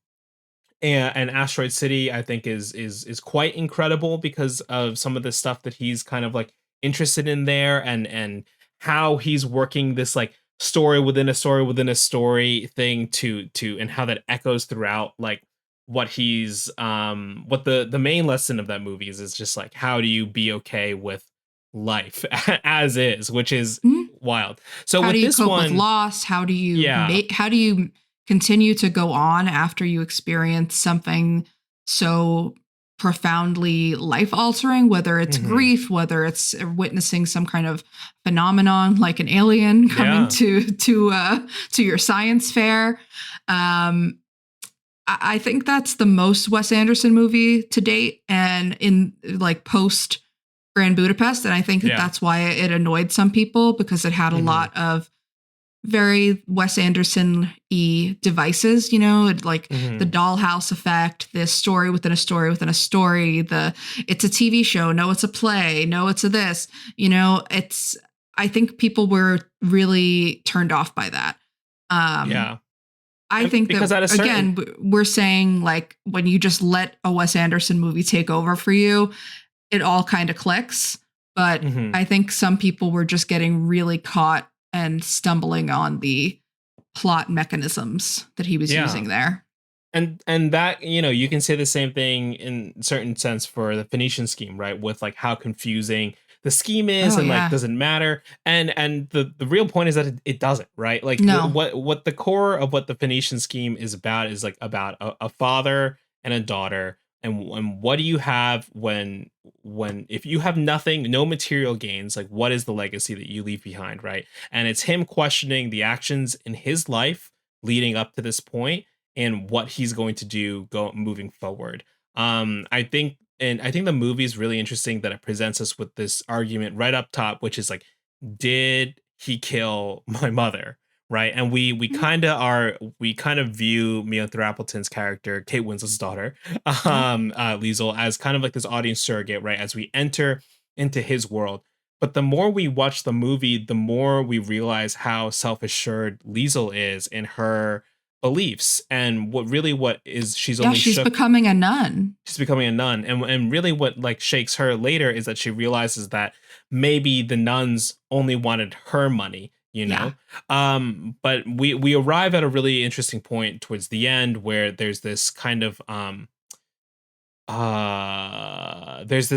Speaker 2: Asteroid City, I think is quite incredible because of some of the stuff that he's kind of like interested in there, and how he's working this like story within a story within a story thing to and how that echoes throughout, like what he's what the main lesson of that movie is just like, how do you be okay with life as is, which is
Speaker 1: Mhm.
Speaker 2: wild. So
Speaker 1: How do
Speaker 2: with
Speaker 1: you
Speaker 2: this
Speaker 1: cope with
Speaker 2: one,
Speaker 1: loss? How do you
Speaker 2: yeah.
Speaker 1: how do you continue to go on after you experience something so profoundly life altering, whether it's
Speaker 2: Mhm.
Speaker 1: grief, whether it's witnessing some kind of phenomenon like an alien coming
Speaker 2: Yeah.
Speaker 1: to your science fair. I think that's the most Wes Anderson movie to date, and in like post Grand Budapest. And I think that
Speaker 2: Yeah.
Speaker 1: that's why it annoyed some people, because it had a
Speaker 2: Mhm.
Speaker 1: lot of very Wes Anderson-y devices, like the
Speaker 2: Mhm.
Speaker 1: dollhouse effect, this story within a story within a story, it's a TV show, no, it's a play, no, it's a this, it's, I think people were really turned off by that. Um,
Speaker 2: Yeah.
Speaker 1: I
Speaker 2: And
Speaker 1: think
Speaker 2: because
Speaker 1: that,
Speaker 2: at a certain
Speaker 1: again, we're saying like when you just let a Wes Anderson movie take over for you, it all kind of clicks. But
Speaker 2: mhm.
Speaker 1: I think some people were just getting really caught and stumbling on the plot mechanisms that he was
Speaker 2: Yeah.
Speaker 1: using there.
Speaker 2: And that, you can say the same thing in certain sense for the Phoenician scheme, right? With like how confusing the scheme is,
Speaker 1: Oh
Speaker 2: and like
Speaker 1: yeah.
Speaker 2: doesn't matter. And the real point is that it doesn't, right? Like
Speaker 1: No.
Speaker 2: what the core of what the Phoenician scheme is about is like about a father and a daughter. And what do you have when if you have nothing, no material gains, like what is the legacy that you leave behind, right? And it's him questioning the actions in his life leading up to this point, and what he's going to do go moving forward. I think the movie is really interesting that it presents us with this argument right up top, which is like, did he kill my mother? Right. And
Speaker 1: Mhm.
Speaker 2: we kind of view Mia Threapleton's character, Kate Winslet's daughter,
Speaker 1: Yeah.
Speaker 2: Liesel, as kind of like this audience surrogate, right? As we enter into his world. But the more we watch the movie, the more we realize how self-assured Liesel is in her beliefs, and what is she's
Speaker 1: Yeah,
Speaker 2: only
Speaker 1: she's
Speaker 2: shook,
Speaker 1: becoming a nun.
Speaker 2: she's becoming a nun, and really what like shakes her later is that she realizes that maybe the nuns only wanted her money,
Speaker 1: Yeah.
Speaker 2: but we arrive at a really interesting point towards the end where there's this kind of there's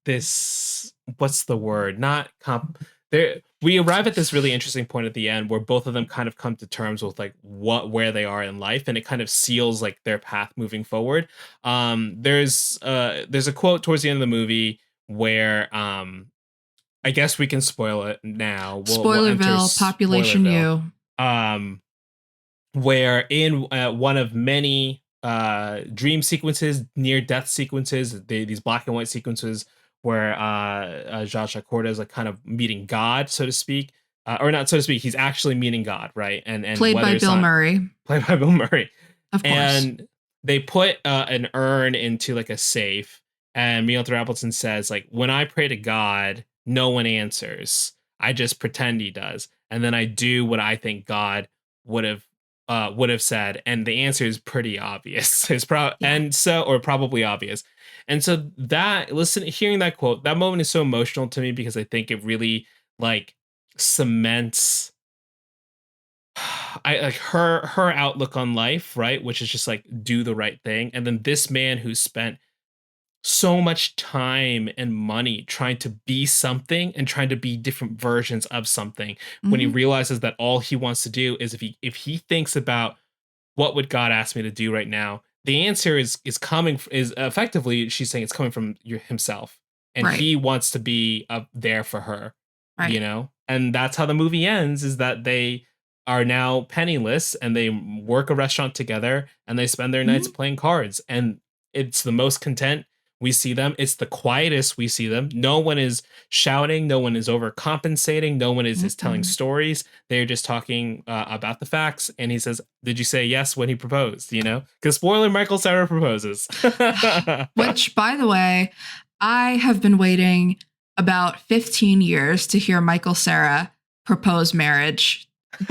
Speaker 2: this what's the word, not comp there we arrive at this really interesting point at the end where both of them kind of come to terms with like where they are in life, and it kind of seals like their path moving forward. There's a quote towards the end of the movie where I guess we can spoil it now. We'll enter
Speaker 1: Spoilerville, population
Speaker 2: Spoilerville.
Speaker 1: you.
Speaker 2: um where in one of many dream sequences, near death sequences, these black and white sequences where Zsa Zsa is like kind of meeting God, so to speak, or not so to speak. He's actually meeting God, right? And
Speaker 1: Played
Speaker 2: whether
Speaker 1: by
Speaker 2: it's
Speaker 1: Bill
Speaker 2: not
Speaker 1: Murray,
Speaker 2: played by Bill Murray,
Speaker 1: of course.
Speaker 2: and they put an urn into like a safe, and Neil Appleton says like, when I pray to God, no one answers. I just pretend he does, and then I do what I think God would have would have said, and the answer is pretty obvious.
Speaker 1: Yeah.
Speaker 2: Or probably obvious. And so hearing that quote, that moment is so emotional to me because I think it really like cements I like her outlook on life, right? Which is just like do the right thing. And then this man who spent so much time and money trying to be something and trying to be different versions of something, when he
Speaker 1: Mhm.
Speaker 2: realizes that all he wants to do is if he thinks about what would God ask me to do right now, the answer is coming is effectively she's saying it's coming from himself, and
Speaker 1: Right.
Speaker 2: he wants to be up there for her,
Speaker 1: Right.
Speaker 2: and that's how the movie ends, is that they are now penniless and they work a restaurant together and they spend their nights
Speaker 1: Mhm.
Speaker 2: playing cards, and it's the most content we see them. It's the quietest we see them. No one is shouting, no one is overcompensating, no one is telling
Speaker 1: Mm-mm.
Speaker 2: stories. They're just talking about the facts. And he says, "Did you say yes when he proposed?" Because spoiler, Michael Cera proposes.
Speaker 1: Which, by the way, I have been waiting about 15 years to hear Michael Cera propose marriage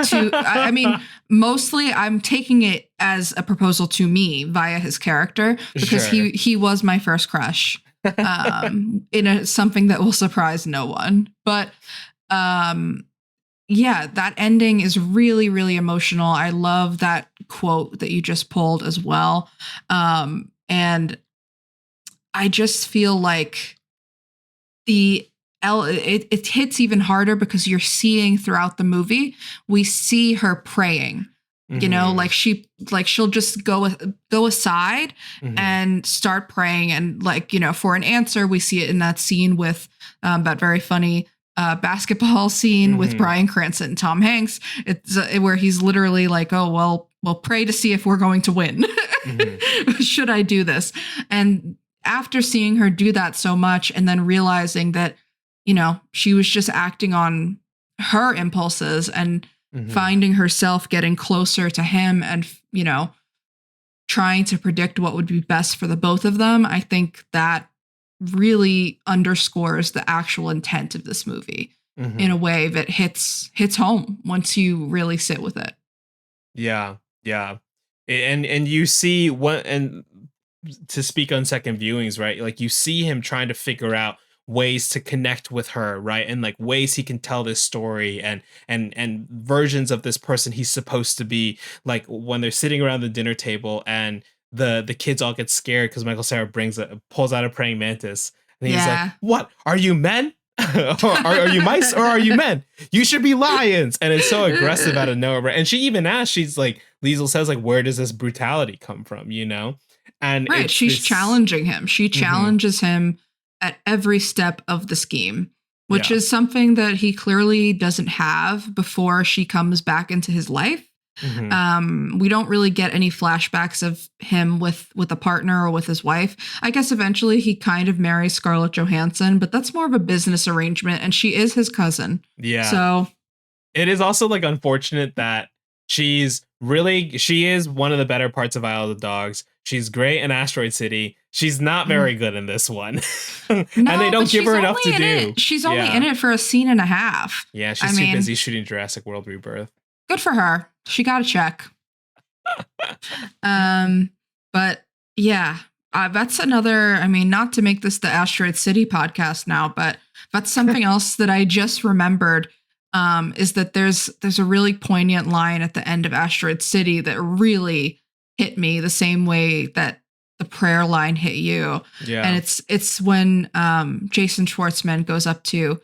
Speaker 1: to, I mean, mostly I'm taking it as a proposal to me via his character, because
Speaker 2: Sure.
Speaker 1: he was my first crush, in something that will surprise no one. But um yeah, that ending is really, really emotional. I love that quote that you just pulled as well. And I just feel like it hits even harder because you're seeing throughout the movie, we see her praying. You know, like she'll just go aside and start praying, and like, you know, for an answer. We see it in that scene with that very funny basketball scene with Bryan Cranston and Tom Hanks. It's where he's literally like, oh, well, pray to see if we're going to win. Should I do this? And after seeing her do that so much and then realizing that, you know, she was just acting on her impulses and finding herself getting closer to him and, you know, trying to predict what would be best for the both of them. I think that really underscores the actual intent of this movie in a way that hits home once you really sit with it.
Speaker 2: Yeah. And you see what, and to speak on second viewings, right? Like you see him trying to figure out ways to connect with her, right? And like ways he can tell this story and versions of this person he's supposed to be. Like when they're sitting around the dinner table and the kids all get scared because Michael Cera pulls out a praying mantis, and he's like, "What? Are you men? are you mice or are you men? You should be lions." And it's so aggressive out of nowhere. Right? And she even asks, she's like, Liesl says, like, where does this brutality come from? You know? And
Speaker 1: right, she's challenging him. She challenges him at every step of the scheme, which is something that he clearly doesn't have before she comes back into his life. We don't really get any flashbacks of him with a partner or with his wife. I guess eventually he kind of marries Scarlett Johansson, but that's more of a business arrangement, and she is his cousin. Yeah. So
Speaker 2: it is also like unfortunate that she is one of the better parts of Isle of the Dogs. She's great in Asteroid City. She's not very good in this one. And they don't give her enough to do.
Speaker 1: She's only in it for a scene and a half.
Speaker 2: Yeah, she's too busy shooting Jurassic World Rebirth.
Speaker 1: Good for her. She got a check. But yeah, that's another, I mean, not to make this the Asteroid City podcast now, but that's something else that I just remembered. Is that there's a really poignant line at the end of Asteroid City that really hit me the same way that the prayer line hit you. Yeah. And it's when Jason Schwartzman goes up to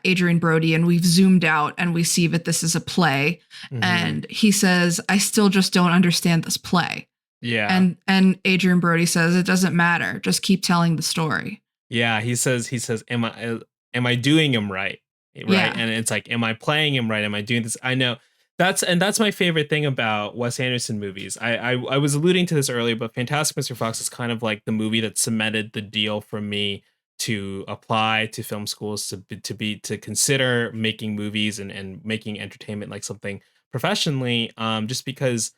Speaker 1: Adrian Brody, and we've zoomed out and we see that this is a play, and he says, "I still just don't understand this play." Yeah. And Adrian Brody says, "It doesn't matter. Just keep telling the story." Yeah,
Speaker 2: he says, am I doing him right? Right. Yeah. And it's like, am I playing him right? Am I doing this? I know that's my favorite thing about Wes Anderson movies. I was alluding to this earlier, but Fantastic Mr. Fox is kind of like the movie that cemented the deal for me to apply to film schools, to consider making movies and making entertainment like something professionally, just because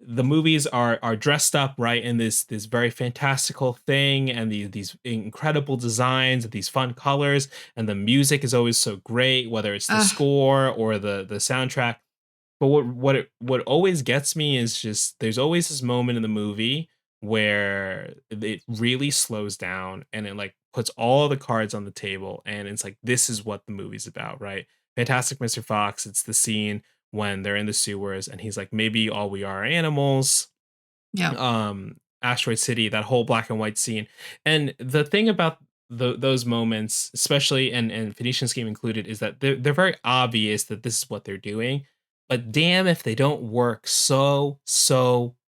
Speaker 2: the movies are dressed up right in this very fantastical thing, and these incredible designs, these fun colors, and the music is always so great, whether it's the score or the soundtrack. But what always gets me is just there's always this moment in the movie where it really slows down and it like puts all the cards on the table, and it's like, this is what the movie's about, right? Fantastic Mr. Fox, it's the scene when they're in the sewers and he's like, maybe all we are animals. Yeah. Asteroid City, that whole black and white scene. And the thing about those moments, especially and Phoenician Scheme included, is that they're very obvious that this is what they're doing, but damn if they don't work so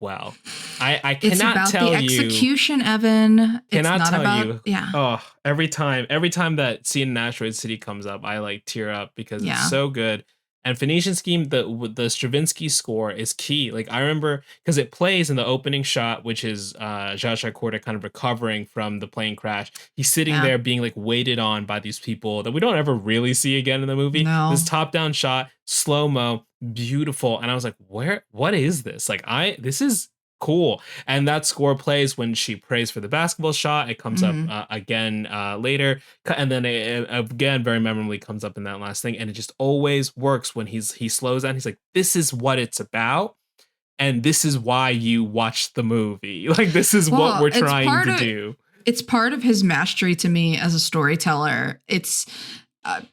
Speaker 2: well. I cannot tell you.
Speaker 1: It's about the execution, Evan.
Speaker 2: Cannot tell you. Yeah. Oh, every time that scene in Asteroid City comes up, I like tear up because it's so good. And Phoenician Scheme, the Stravinsky score is key. Like I remember because it plays in the opening shot, which is Zsa Corda kind of recovering from the plane crash. He's sitting there being like waited on by these people that we don't ever really see again in the movie. No. This top down shot, slow mo, beautiful. And I was like, what is this? Like this is cool. And that score plays when she prays for the basketball shot. It comes up again later, and then it again very memorably comes up in that last thing. And it just always works when he slows down. He's like, this is what it's about, and this is why you watch the movie. Like this is what we're trying to do.
Speaker 1: It's part of his mastery to me as a storyteller.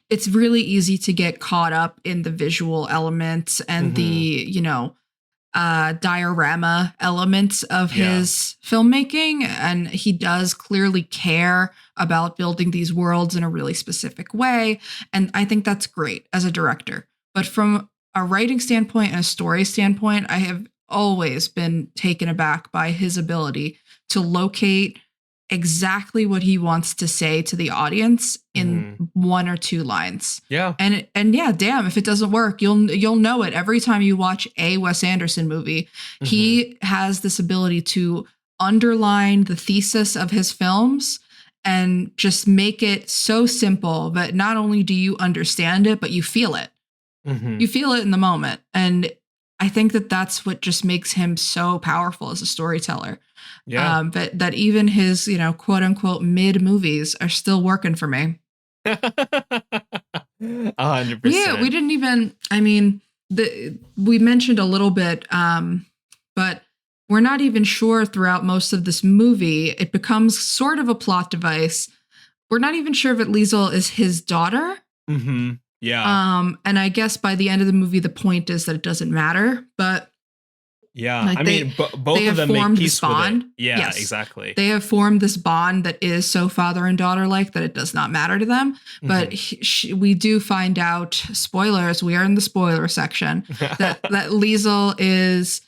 Speaker 1: it's really easy to get caught up in the visual elements and the, diorama elements of his filmmaking. And he does clearly care about building these worlds in a really specific way. And I think that's great as a director. But from a writing standpoint and a story standpoint, I have always been taken aback by his ability to locate exactly what he wants to say to the audience in one or two lines.
Speaker 2: Yeah.
Speaker 1: And yeah, damn, if it doesn't work, you'll know it every time you watch a Wes Anderson movie. He has this ability to underline the thesis of his films and just make it so simple that not only do you understand it, but you feel it. You feel it in the moment. And I think that that's what just makes him so powerful as a storyteller.
Speaker 2: Yeah.
Speaker 1: But that even his, quote unquote mid movies are still working for me.
Speaker 2: 100%.
Speaker 1: Yeah, we didn't even, we mentioned a little bit, but we're not even sure throughout most of this movie. It becomes sort of a plot device. We're not even sure if Liesel is his daughter.
Speaker 2: Yeah.
Speaker 1: And I guess by the end of the movie, the point is that it doesn't matter. But
Speaker 2: yeah, both
Speaker 1: they
Speaker 2: of
Speaker 1: have
Speaker 2: them
Speaker 1: formed
Speaker 2: make
Speaker 1: this
Speaker 2: peace with
Speaker 1: bond.
Speaker 2: it. Yeah,
Speaker 1: Yes.
Speaker 2: exactly.
Speaker 1: They have formed this bond that is so father and daughter like that it does not matter to them. But we do find out, spoilers, we are in the spoiler section, that Liesel is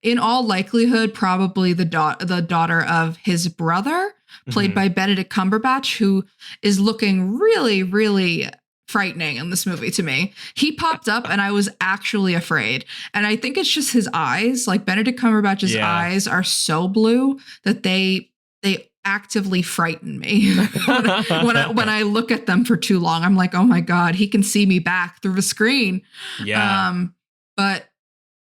Speaker 1: in all likelihood, probably the daughter of his brother, played by Benedict Cumberbatch, who is looking really, really frightening in this movie to me. He popped up and I was actually afraid. And I think it's just his eyes. Like Benedict Cumberbatch's eyes are so blue that they actively frighten me. when I look at them for too long, I'm like, oh my God, he can see me back through the screen.
Speaker 2: Yeah.
Speaker 1: But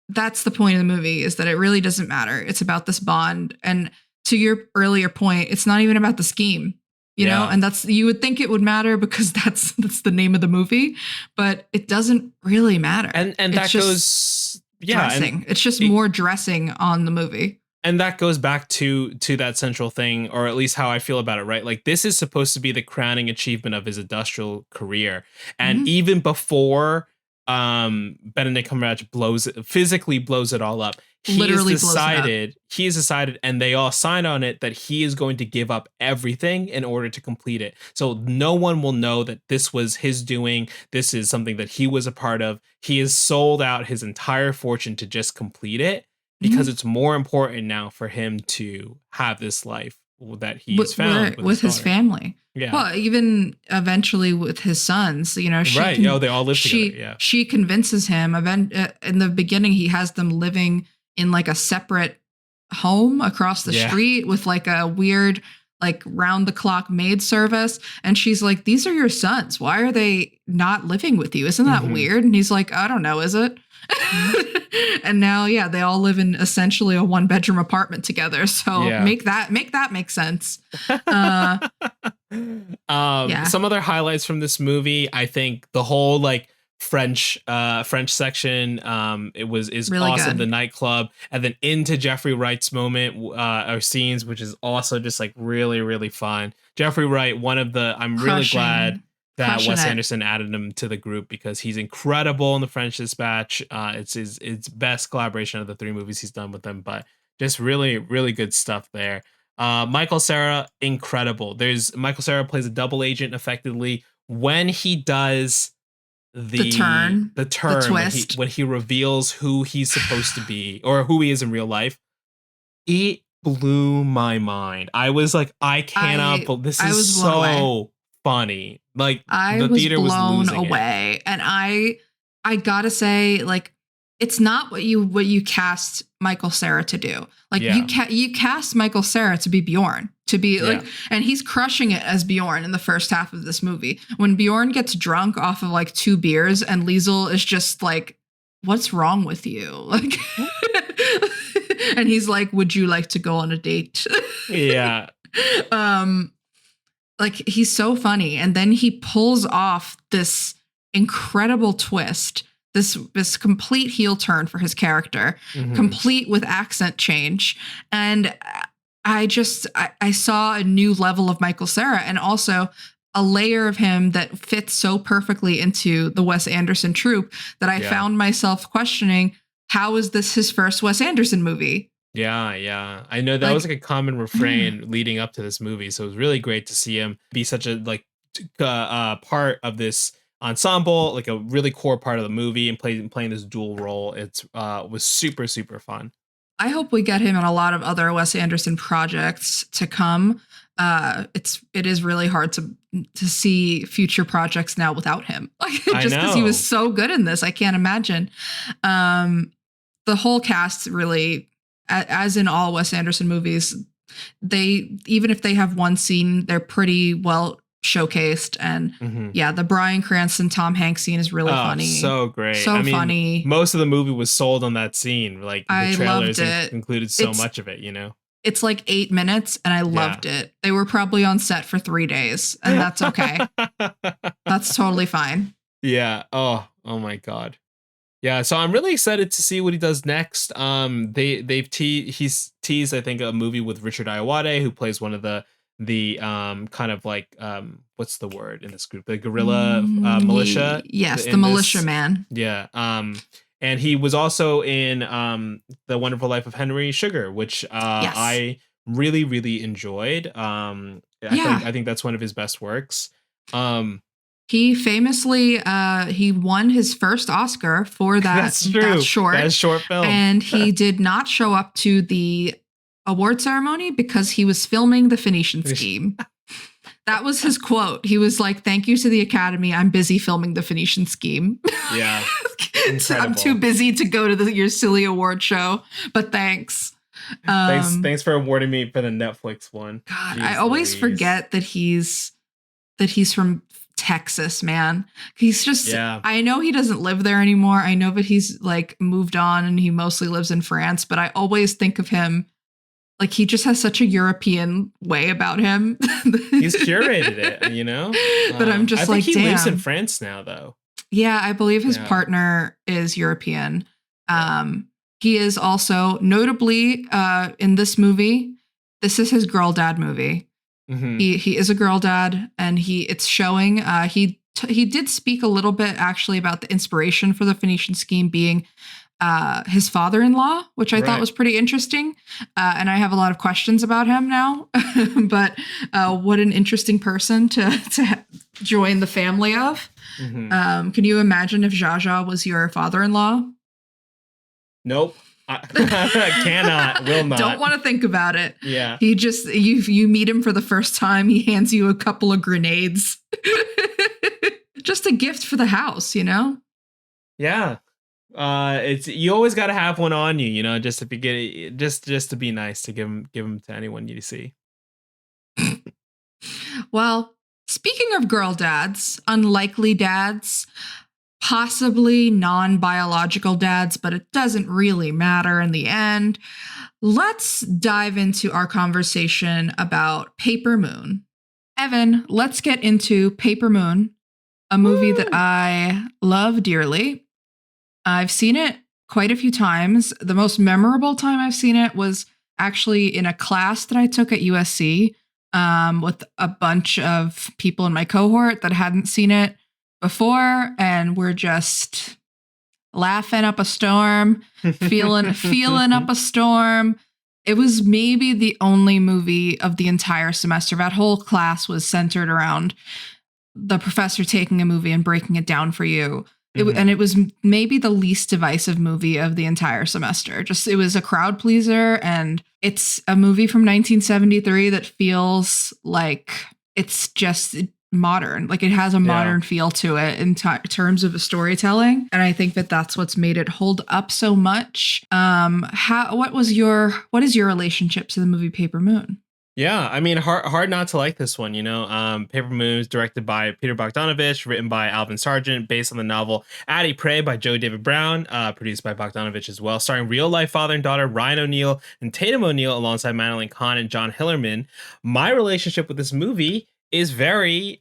Speaker 1: that's the point of the movie, is that it really doesn't matter. It's about this bond. And to your earlier point, it's not even about the scheme, you know, and you would think it would matter because that's the name of the movie, but it doesn't really matter.
Speaker 2: And that goes,
Speaker 1: dressing. It's just more dressing on the movie.
Speaker 2: And that goes back to that central thing, or at least how I feel about it, right? Like this is supposed to be the crowning achievement of his industrial career. And even before Benedict Cumberbatch physically blows it all up, he's decided, and they all sign on it, that he is going to give up everything in order to complete it. So no one will know that this was his doing. This is something that he was a part of. He has sold out his entire fortune to just complete it, because it's more important now for him to have this life that he's found
Speaker 1: with his family.
Speaker 2: Yeah.
Speaker 1: Well, even eventually with his sons, they all live together. Yeah. She convinces him. In the beginning, he has them living in like a separate home across the street with like a weird, like round the clock maid service. And she's like, "These are your sons. Why are they not living with you? Isn't that weird?" And he's like, "I don't know. Is it?" And now, they all live in essentially a 1-bedroom apartment together. So make that make sense.
Speaker 2: Some other highlights from this movie, I think the whole like French section is really awesome. Good. The nightclub, and then into Jeffrey Wright's moment or scenes, which is also just like really, really fun. Jeffrey Wright, I'm really glad that Wes Anderson added him to the group, because he's incredible in The French Dispatch. It's his best collaboration of the 3 movies he's done with them, but just really, really good stuff there. Michael Cera, incredible. Michael Cera plays a double agent effectively when he does the twist, when he reveals who he's supposed to be or who he is in real life. It blew my mind. I was like, I cannot. This is so funny. Like the theater was blown away.
Speaker 1: And I gotta say, like, it's not what you cast Michael Cera to do. Like you cast Michael Cera to be Bjorn, to be like, and he's crushing it as Bjorn in the first half of this movie. When Bjorn gets drunk off of like 2 beers and Liesel is just like, "What's wrong with you?" Like, and he's like, "Would you like to go on a date?"
Speaker 2: Yeah.
Speaker 1: Like, he's so funny. And then he pulls off this incredible twist, this complete heel turn for his character, complete with accent change. And I saw a new level of Michael Cera. And also a layer of him that fits so perfectly into the Wes Anderson troupe that I found myself questioning, how is this his first Wes Anderson movie?
Speaker 2: Yeah. I know that was like a common refrain leading up to this movie. So it was really great to see him be such a part of this ensemble, like a really core part of the movie, and playing this dual role. It was super, super fun.
Speaker 1: I hope we get him in a lot of other Wes Anderson projects to come. It is really hard to see future projects now without him. Just because he was so good in this, I can't imagine. The whole cast really, as in all Wes Anderson movies, even if they have one scene, they're pretty well showcased. And the Bryan Cranston Tom Hanks scene is really funny.
Speaker 2: So great.
Speaker 1: So funny.
Speaker 2: Most of the movie was sold on that scene. Like the trailers included so much of it, you know?
Speaker 1: It's like 8 minutes and I loved it. They were probably on set for 3 days and that's okay. That's totally fine.
Speaker 2: Yeah. Oh my God. Yeah, so I'm really excited to see what he does next. He's teased, I think, a movie with Richard Ayoade, who plays one of the kind of like what's the word in this group? The guerrilla militia.
Speaker 1: Yes, the militia man.
Speaker 2: Yeah. And he was also in The Wonderful Life of Henry Sugar, which I really, really enjoyed. I think that's one of his best works.
Speaker 1: He famously he won his first Oscar for that short
Speaker 2: film.
Speaker 1: And he did not show up to the award ceremony because he was filming The Phoenician Scheme. That was his quote. He was like, "Thank you to the Academy. I'm busy filming The Phoenician Scheme."
Speaker 2: Yeah.
Speaker 1: I'm too busy to go to your silly award show, but thanks.
Speaker 2: Thanks for awarding me for the Netflix one.
Speaker 1: God, I always forget that he's from Texas, man. He's just, I know he doesn't live there anymore. I know that he's like moved on and he mostly lives in France, but I always think of him like he just has such a European way about him.
Speaker 2: He's curated it, you know?
Speaker 1: But I'm just
Speaker 2: I think he lives in
Speaker 1: damn.
Speaker 2: France now, though.
Speaker 1: Yeah, I believe his partner is European. He is also notably in this movie. This is his girl dad movie. Mm-hmm. He is a girl dad, and it's showing. He did speak a little bit actually about the inspiration for the Phoenician Scheme being his father-in-law, which I thought was pretty interesting. And I have a lot of questions about him now. But what an interesting person to join the family of. Mm-hmm. Can you imagine if Zsa Zsa was your father-in-law?
Speaker 2: Nope. I cannot, will not.
Speaker 1: Don't want to think about it.
Speaker 2: Yeah.
Speaker 1: He just, you meet him for the first time. He hands you a couple of grenades. Just a gift for the house, you know?
Speaker 2: Yeah. You always got to have one on you, you know, just to to be nice to give them to anyone you see.
Speaker 1: Well, speaking of girl dads, unlikely dads, possibly non-biological dads, but it doesn't really matter in the end. Let's dive into our conversation about Paper Moon. Evan, let's get into Paper Moon, a movie that I love dearly. I've seen it quite a few times. The most memorable time I've seen it was actually in a class that I took at USC with a bunch of people in my cohort that hadn't seen it before, and we're just laughing up a storm, feeling up a storm. It was maybe the only movie of the entire semester. That whole class was centered around the professor taking a movie and breaking it down for you. And it was maybe the least divisive movie of the entire semester. It was a crowd pleaser, and it's a movie from 1973 that feels like it's just modern. Like it has a modern feel to it in terms of storytelling. And I think that that's what's made it hold up so much. What is your relationship to the movie Paper Moon?
Speaker 2: Yeah, I mean, hard not to like this one, you know. Paper Moon is directed by Peter Bogdanovich, written by Alvin Sargent, based on the novel Addie Prey by Joe David Brown, produced by Bogdanovich as well, starring real-life father and daughter Ryan O'Neal and Tatum O'Neal alongside Madeline Kahn and John Hillerman. My relationship with this movie is very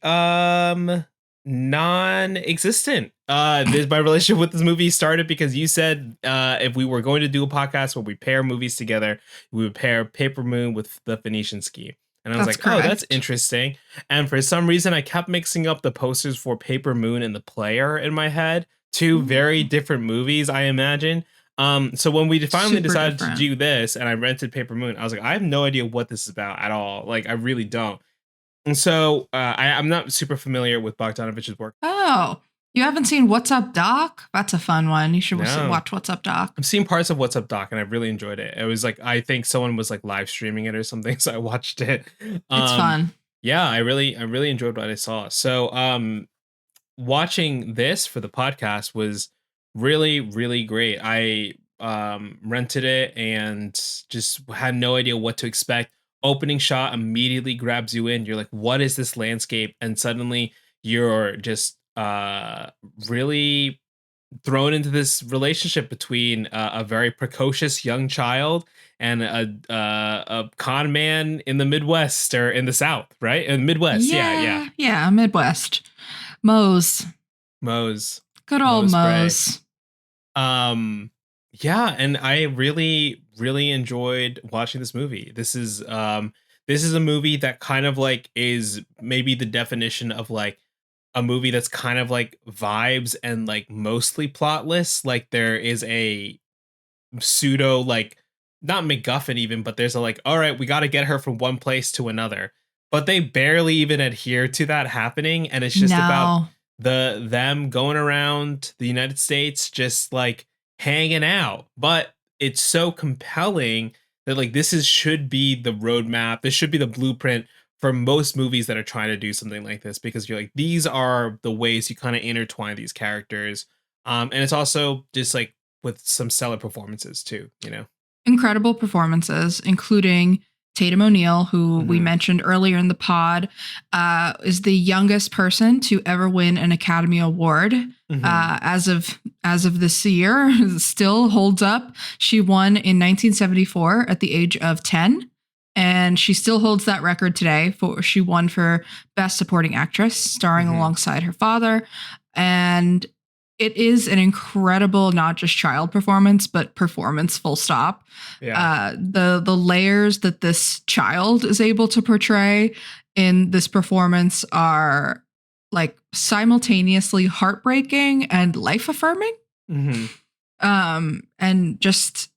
Speaker 2: non-existent. My relationship with this movie started because you said if we were going to do a podcast where we pair movies together, we would pair Paper Moon with The Phoenician Scheme. And I was
Speaker 1: That's
Speaker 2: like, oh, that's
Speaker 1: correct.
Speaker 2: interesting. And for some reason, I kept mixing up the posters for Paper Moon and The Player in my head. Two very
Speaker 1: Ooh,
Speaker 2: different movies, I imagine. So when we finally
Speaker 1: super
Speaker 2: decided to
Speaker 1: different.
Speaker 2: do this and I rented Paper Moon, I was like, I have no idea what this is about at all. Like, I really don't. And so I'm not super familiar with Bogdanovich's work.
Speaker 1: Oh, you haven't seen What's Up, Doc? That's a fun one. You should
Speaker 2: No.
Speaker 1: watch What's Up, Doc.
Speaker 2: I've seen parts of What's Up Doc and I really enjoyed it. It was like I think someone was like live streaming it or something, so I watched it.
Speaker 1: It's
Speaker 2: Um
Speaker 1: fun.
Speaker 2: yeah, I really enjoyed what I saw. So watching this for the podcast was really really great. I rented it and just had no idea what to expect. Opening shot immediately grabs you in. You're like, what is this landscape? And suddenly you're just really thrown into this relationship between a very precocious young child and a con man in the Midwest or in the South, right? In the Midwest, yeah.
Speaker 1: Yeah, Midwest. Moe's.
Speaker 2: Moe's
Speaker 1: Good old
Speaker 2: Moe's Bray.
Speaker 1: Moe's.
Speaker 2: Um, yeah, and I really, really enjoyed watching this movie. This is a movie that kind of like is maybe the definition of like a movie that's kind of like vibes and like mostly plotless. Like there is a pseudo like not MacGuffin even, but there's a like, all right, we got to get her from one place to another. But they barely even adhere to that happening, and it's just about
Speaker 1: No.
Speaker 2: them going around the United States just like hanging out. But it's so compelling that like should be the roadmap. This should be the blueprint for most movies that are trying to do something like this, because you're like, these are the ways you kind of intertwine these characters. And it's also just like with some stellar performances too, you know?
Speaker 1: Incredible performances, including Tatum O'Neal, who we
Speaker 2: Mhm.
Speaker 1: mentioned earlier in the pod, is the youngest person to ever win an Academy Award.
Speaker 2: Mhm.
Speaker 1: As of this year, still holds up. She won in 1974 at the age of 10, and she still holds that record today. She won for Best Supporting Actress, starring
Speaker 2: Mhm.
Speaker 1: alongside her father, and it is an incredible, not just child performance, but performance full stop.
Speaker 2: Yeah.
Speaker 1: The layers that this child is able to portray in this performance are like simultaneously heartbreaking and life affirming.
Speaker 2: Mhm.
Speaker 1: And just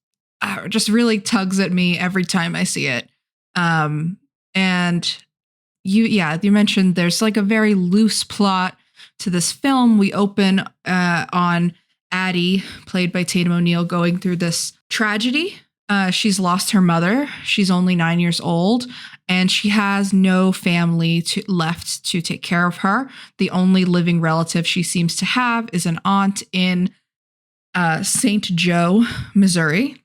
Speaker 1: really tugs at me every time I see it. And you mentioned there's like a very loose plot to this film. We open on Addie, played by Tatum O'Neal, going through this tragedy. She's lost her mother. She's only 9 years old, and she has no family left to take care of her. The only living relative she seems to have is an aunt in St. Joe, Missouri.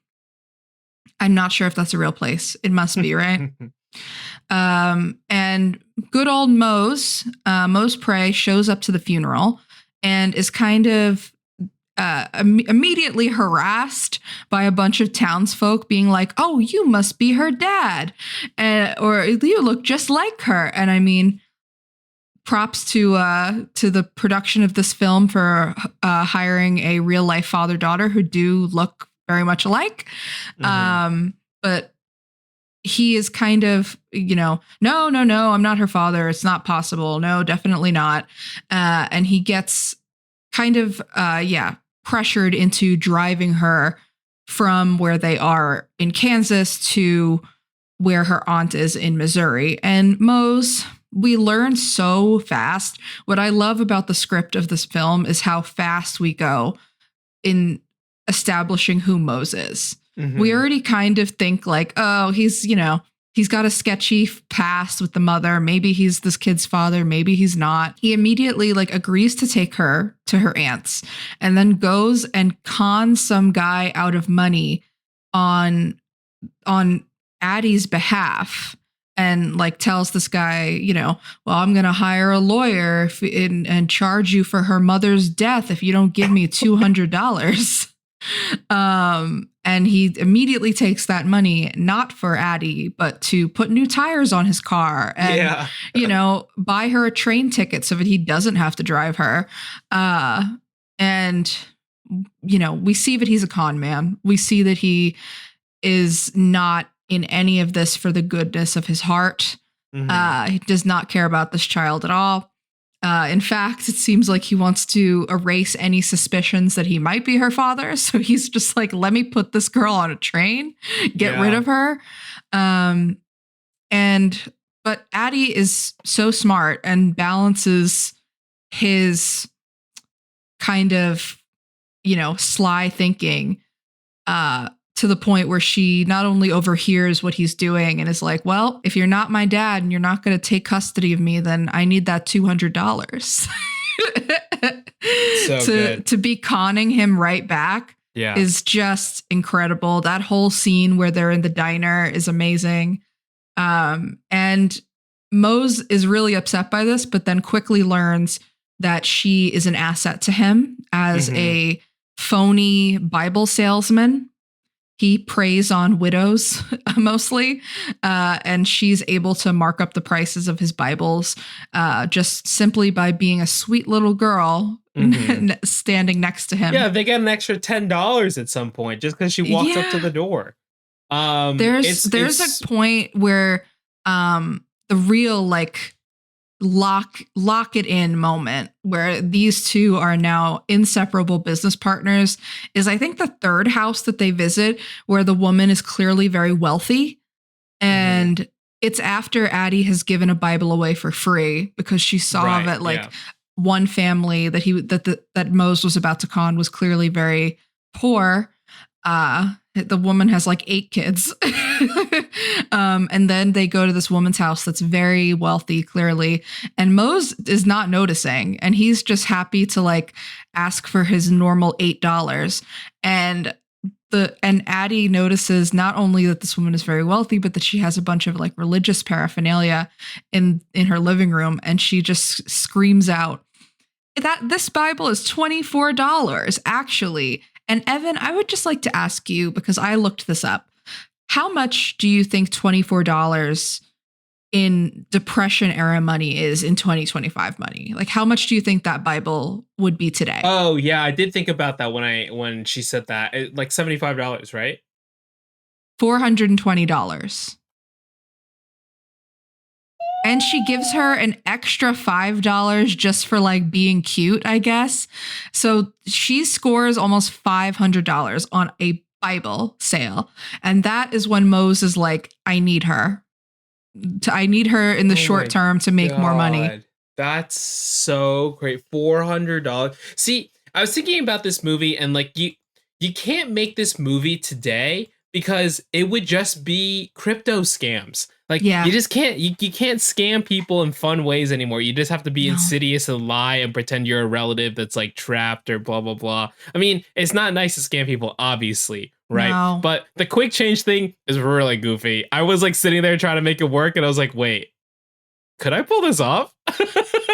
Speaker 1: I'm not sure if that's a real place. It must be, right? And good old Mose Prey shows up to the funeral and is kind of immediately harassed by a bunch of townsfolk being like, oh, you must be her dad. Or you look just like her. And I mean, props to the production of this film for hiring a real life father-daughter who do look very much alike.
Speaker 2: Mhm.
Speaker 1: But he is kind of, no, I'm not her father. It's not possible. No, definitely not. And he gets kind of, pressured into driving her from where they are in Kansas to where her aunt is in Missouri. And Mose, we learn so fast. What I love about the script of this film is how fast we go in establishing who Mose is. We
Speaker 2: Mhm.
Speaker 1: already kind of think like, oh, he's got a sketchy past with the mother. Maybe he's this kid's father. Maybe he's not. He immediately like agrees to take her to her aunt's and then goes and cons some guy out of money on Addie's behalf, and like tells this guy, well, I'm going to hire a lawyer and charge you for her mother's death if you don't give me $200. And he immediately takes that money, not for Addie, but to put new tires on his car and,
Speaker 2: Yeah.
Speaker 1: buy her a train ticket so that he doesn't have to drive her. And, we see that he's a con man. We see that he is not in any of this for the goodness of his heart. He does not care about this child at all. In fact, it seems like he wants to erase any suspicions that he might be her father. So he's just like, let me put this girl on a train, get rid of her. But Addie is so smart and balances his kind of, sly thinking to the point where she not only overhears what he's doing and is like, well, if you're not my dad and you're not going to take custody of me, then I need that $200. To be conning him right back is just incredible. That whole scene where they're in the diner is amazing. And Mose is really upset by this, but then quickly learns that she is an asset to him as a phony Bible salesman. He preys on widows mostly, and she's able to mark up the prices of his Bibles just simply by being a sweet little girl standing next to him.
Speaker 2: Yeah, they get an extra $10 at some point just because she walks up to the door.
Speaker 1: There's a point where the real lock it in moment where these two are now inseparable business partners is, I think, the third house that they visit where the woman is clearly very wealthy. And it's after Addie has given a Bible away for free because she saw that one family that Mose was about to con was clearly very poor. The woman has 8 kids. And then they go to this woman's house that's very wealthy, clearly. And Mose is not noticing. And he's just happy to ask for his normal $8. And Addie notices not only that this woman is very wealthy, but that she has a bunch of religious paraphernalia in her living room. And she just screams out that this Bible is $24, actually. And Evan, I would just like to ask you, because I looked this up, how much do you think $24 in Depression era money is in 2025 money? How much do you think that Bible would be today?
Speaker 2: Oh yeah, I did think about that when she said that. $75, right?
Speaker 1: $420. And she gives her an extra $5 just for being cute, I guess. So she scores almost $500 on a Bible sale. And that is when Mose is like, I need her. I need her in the short term to make more money.
Speaker 2: That's so great. $400. See, I was thinking about this movie and you can't make this movie today because it would just be crypto scams. You just can't, you can't scam people in fun ways anymore. You just have to be insidious and lie and pretend you're a relative that's trapped or blah, blah, blah. I mean, it's not nice to scam people, obviously, right? No. But the quick change thing is really goofy. I was sitting there trying to make it work and I was like, wait, could I pull this off?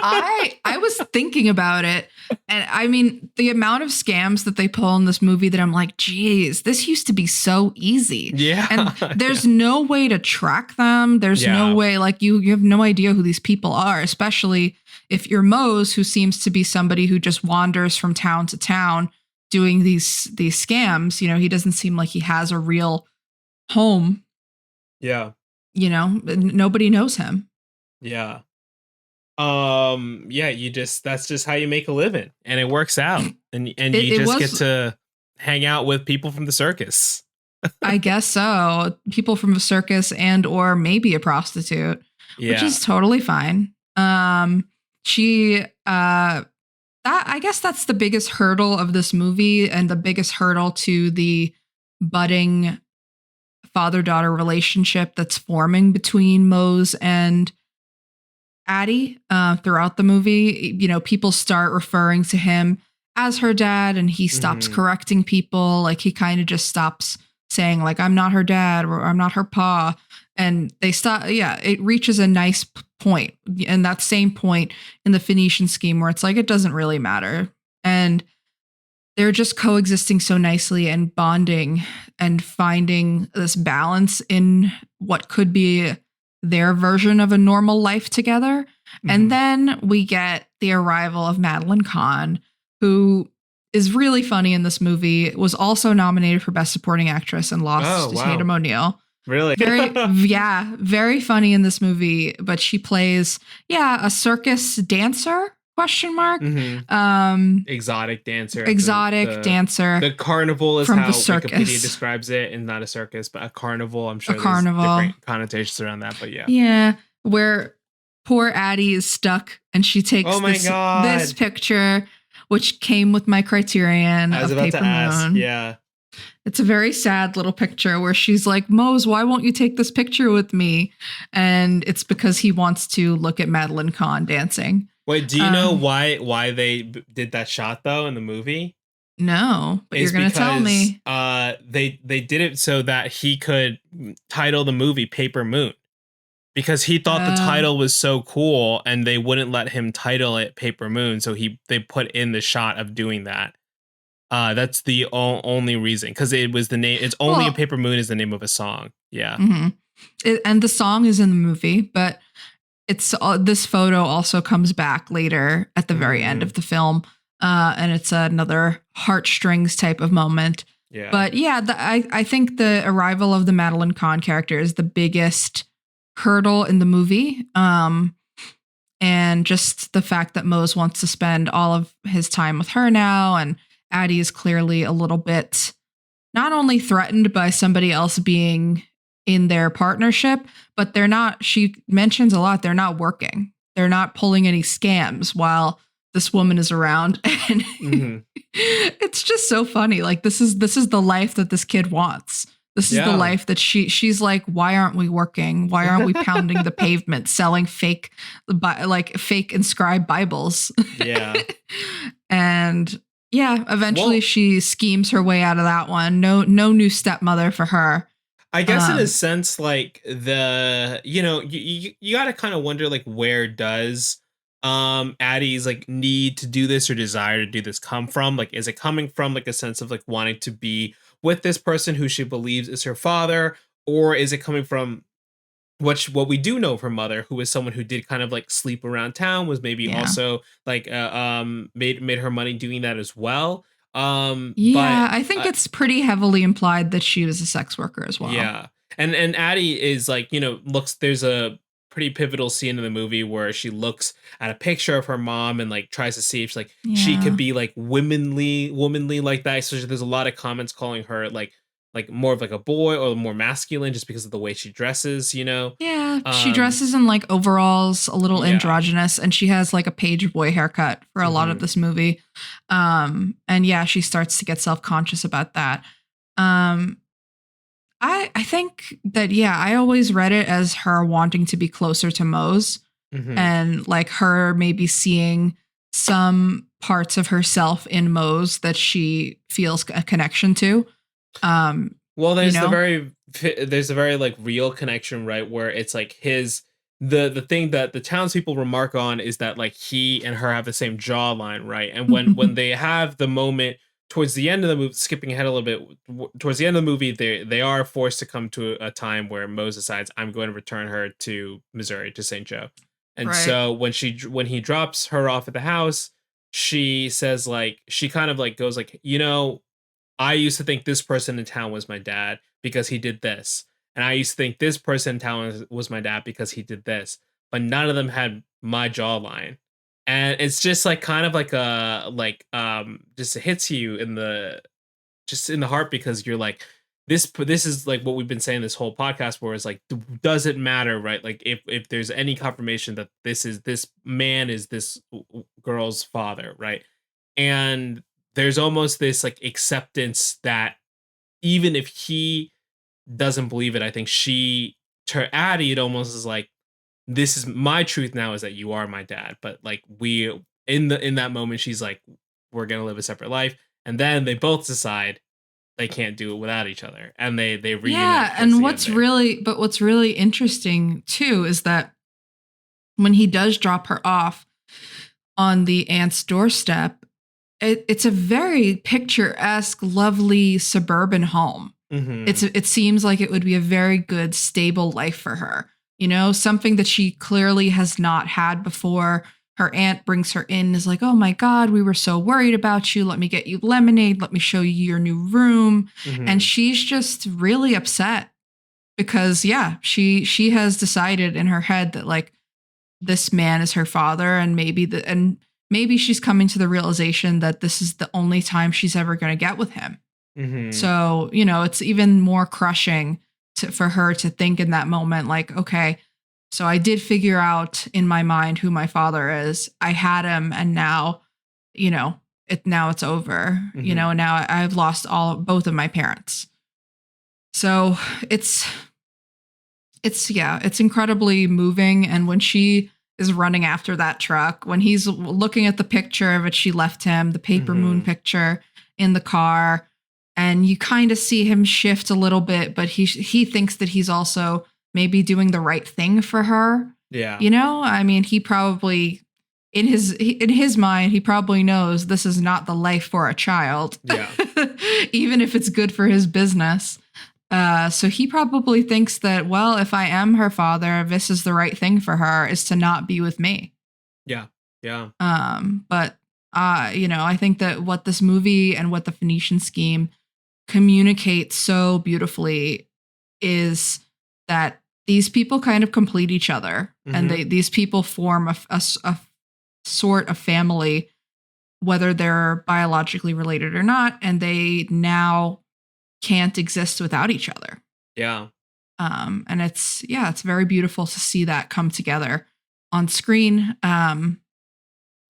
Speaker 1: I was thinking about it. And I mean, the amount of scams that they pull in this movie that I'm like, geez, this used to be so easy.
Speaker 2: Yeah.
Speaker 1: And there's no way to track them. There's no way, you have no idea who these people are, especially if you're Mose, who seems to be somebody who just wanders from town to town doing these scams. He doesn't seem like he has a real home.
Speaker 2: Yeah.
Speaker 1: Nobody knows him.
Speaker 2: Yeah. That's just how you make a living and it works out and you get to hang out with people from the circus.
Speaker 1: I guess so. People from a circus and or maybe a prostitute, which is totally fine. I guess that's the biggest hurdle of this movie and the biggest hurdle to the budding father-daughter relationship that's forming between Mose and Addie throughout the movie. People start referring to him as her dad and he stops correcting people. He kind of just stops saying I'm not her dad or I'm not her pa. And they stop. Yeah, it reaches a nice point. And that same point in the Phoenician scheme where it's it doesn't really matter. And they're just coexisting so nicely and bonding and finding this balance in what could be their version of a normal life together. And then we get the arrival of Madeline Kahn, who is really funny in this movie, was also nominated for Best Supporting Actress and lost to Tatum O'Neal.
Speaker 2: Really?
Speaker 1: Very funny in this movie. But she plays, a circus dancer? Question mark.
Speaker 2: Exotic dancer.
Speaker 1: Dancer.
Speaker 2: The carnival is
Speaker 1: from
Speaker 2: how
Speaker 1: the circus.
Speaker 2: Wikipedia describes it, and not a circus, but a carnival. I'm sure there's different connotations around that, but yeah.
Speaker 1: Yeah, where poor Addie is stuck, and she takes this picture, which came with my Criterion of Paper Moon.
Speaker 2: Yeah.
Speaker 1: It's a very sad little picture where she's like, Mose, why won't you take this picture with me? And it's because he wants to look at Madeline Kahn dancing.
Speaker 2: Wait, do you know why they did that shot though in the movie?
Speaker 1: No, but you're going to tell me.
Speaker 2: They did it so that he could title the movie Paper Moon, because he thought the title was so cool and they wouldn't let him title it Paper Moon. So they put in the shot of doing that. That's the only reason, because it was the name. It's only a Paper Moon is the name of a song. Yeah.
Speaker 1: And the song is in the movie, but it's this photo also comes back later at the very end of the film. And it's another heartstrings type of moment.
Speaker 2: Yeah.
Speaker 1: But yeah, I think the arrival of the Madeline Kahn character is the biggest hurdle in the movie. And just the fact that Mose wants to spend all of his time with her now, and Addie is clearly a little bit not only threatened by somebody else being in their partnership, but she mentions a lot, they're not working. They're not pulling any scams while this woman is around. And it's just so funny. Like, this is the life that this kid wants. This is the life that she's like, why aren't we working? Why aren't we pounding the pavement, selling fake inscribed Bibles?
Speaker 2: Yeah.
Speaker 1: And eventually she schemes her way out of that one. No new stepmother for her.
Speaker 2: I guess in a sense, like you got to kind of wonder, like, where does Addie's like need to do this or desire to do this come from? Like, is it coming from like a sense of like wanting to be with this person who she believes is her father, or is it coming from what we do know of her mother, who is someone who did kind of like sleep around town, was maybe also like made her money doing that as well. But
Speaker 1: I think it's pretty heavily implied that she was a sex worker as well.
Speaker 2: Yeah. And Addie is like, there's a pretty pivotal scene in the movie where she looks at a picture of her mom and like tries to see if she could be like womanly like that. So there's a lot of comments calling her like more of like a boy or more masculine just because of the way she dresses,
Speaker 1: Yeah, she dresses in like overalls, a little androgynous, and she has like a page boy haircut for a lot of this movie. And she starts to get self-conscious about that. I think that, I always read it as her wanting to be closer to Mose and like her maybe seeing some parts of herself in Mose that she feels a connection to.
Speaker 2: Well, there's a very like real connection, right? Where it's like the thing that the townspeople remark on is that like he and her have the same jawline, right? And when they have the moment towards the end of the movie, skipping ahead a little bit, towards the end of the movie, they are forced to come to a time where Mose decides, I'm going to return her to Missouri, to St. Joe. And so when he drops her off at the house, she says like, she kind of like goes like, I used to think this person in town was my dad because he did this. And I used to think this person in town was my dad because he did this. But none of them had my jawline. And it's just like kind of like just hits you in the heart, because you're like, this is like what we've been saying this whole podcast, where it's like, does it matter, right? Like if there's any confirmation that this man is this girl's father, right? And there's almost this like acceptance that even if he doesn't believe it, I think to Addie, it almost is like, this is my truth now, is that you are my dad. But like in that moment, she's like, we're going to live a separate life. And then they both decide they can't do it without each other. And they reunite.
Speaker 1: Yeah. And what's really interesting too, is that when he does drop her off on the aunt's doorstep, it's a very picturesque, lovely suburban home. It seems like it would be a very good, stable life for her. Something that she clearly has not had before. Her aunt brings her in, is like, oh my God, we were so worried about you. Let me get you lemonade. Let me show you your new room. And she's just really upset because she has decided in her head that like this man is her father, and maybe she's coming to the realization that this is the only time she's ever going to get with him.
Speaker 2: Mm-hmm.
Speaker 1: So, it's even more crushing for her to think in that moment, like, okay, so I did figure out in my mind who my father is. I had him, and now, it's over.
Speaker 2: Mm-hmm.
Speaker 1: Now I've lost both of my parents. So it's incredibly moving. And when she is running after that truck, when he's looking at the picture of it, she left him, the paper moon picture in the car, and you kind of see him shift a little bit, but he thinks that he's also maybe doing the right thing for her.
Speaker 2: Yeah.
Speaker 1: I mean, he probably in his mind, he probably knows this is not the life for a child.
Speaker 2: Yeah.
Speaker 1: Even if it's good for his business. So he probably thinks that, well, if I am her father, this is the right thing for her, is to not be with me.
Speaker 2: Yeah. Yeah.
Speaker 1: But I think that what this movie and what the Phoenician Scheme communicate so beautifully is that these people kind of complete each other, and these people form a sort of family, whether they're biologically related or not, and they now can't exist without each other.
Speaker 2: Yeah.
Speaker 1: And it's very beautiful to see that come together on screen. And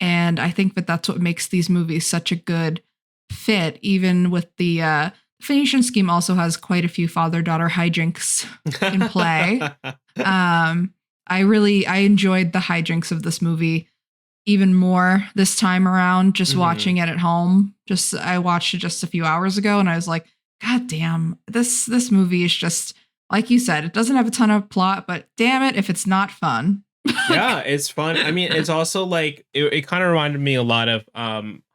Speaker 1: I think that that's what makes these movies such a good fit, even with the Phoenician Scheme also has quite a few father-daughter hijinks in play. I enjoyed the hijinks of this movie even more this time around, just watching it at home. I watched it just a few hours ago, and I was like, God damn, this movie is just, like you said, it doesn't have a ton of plot, but damn it if it's not fun.
Speaker 2: Yeah, it's fun. I mean, it's also like, it kind of reminded me a lot of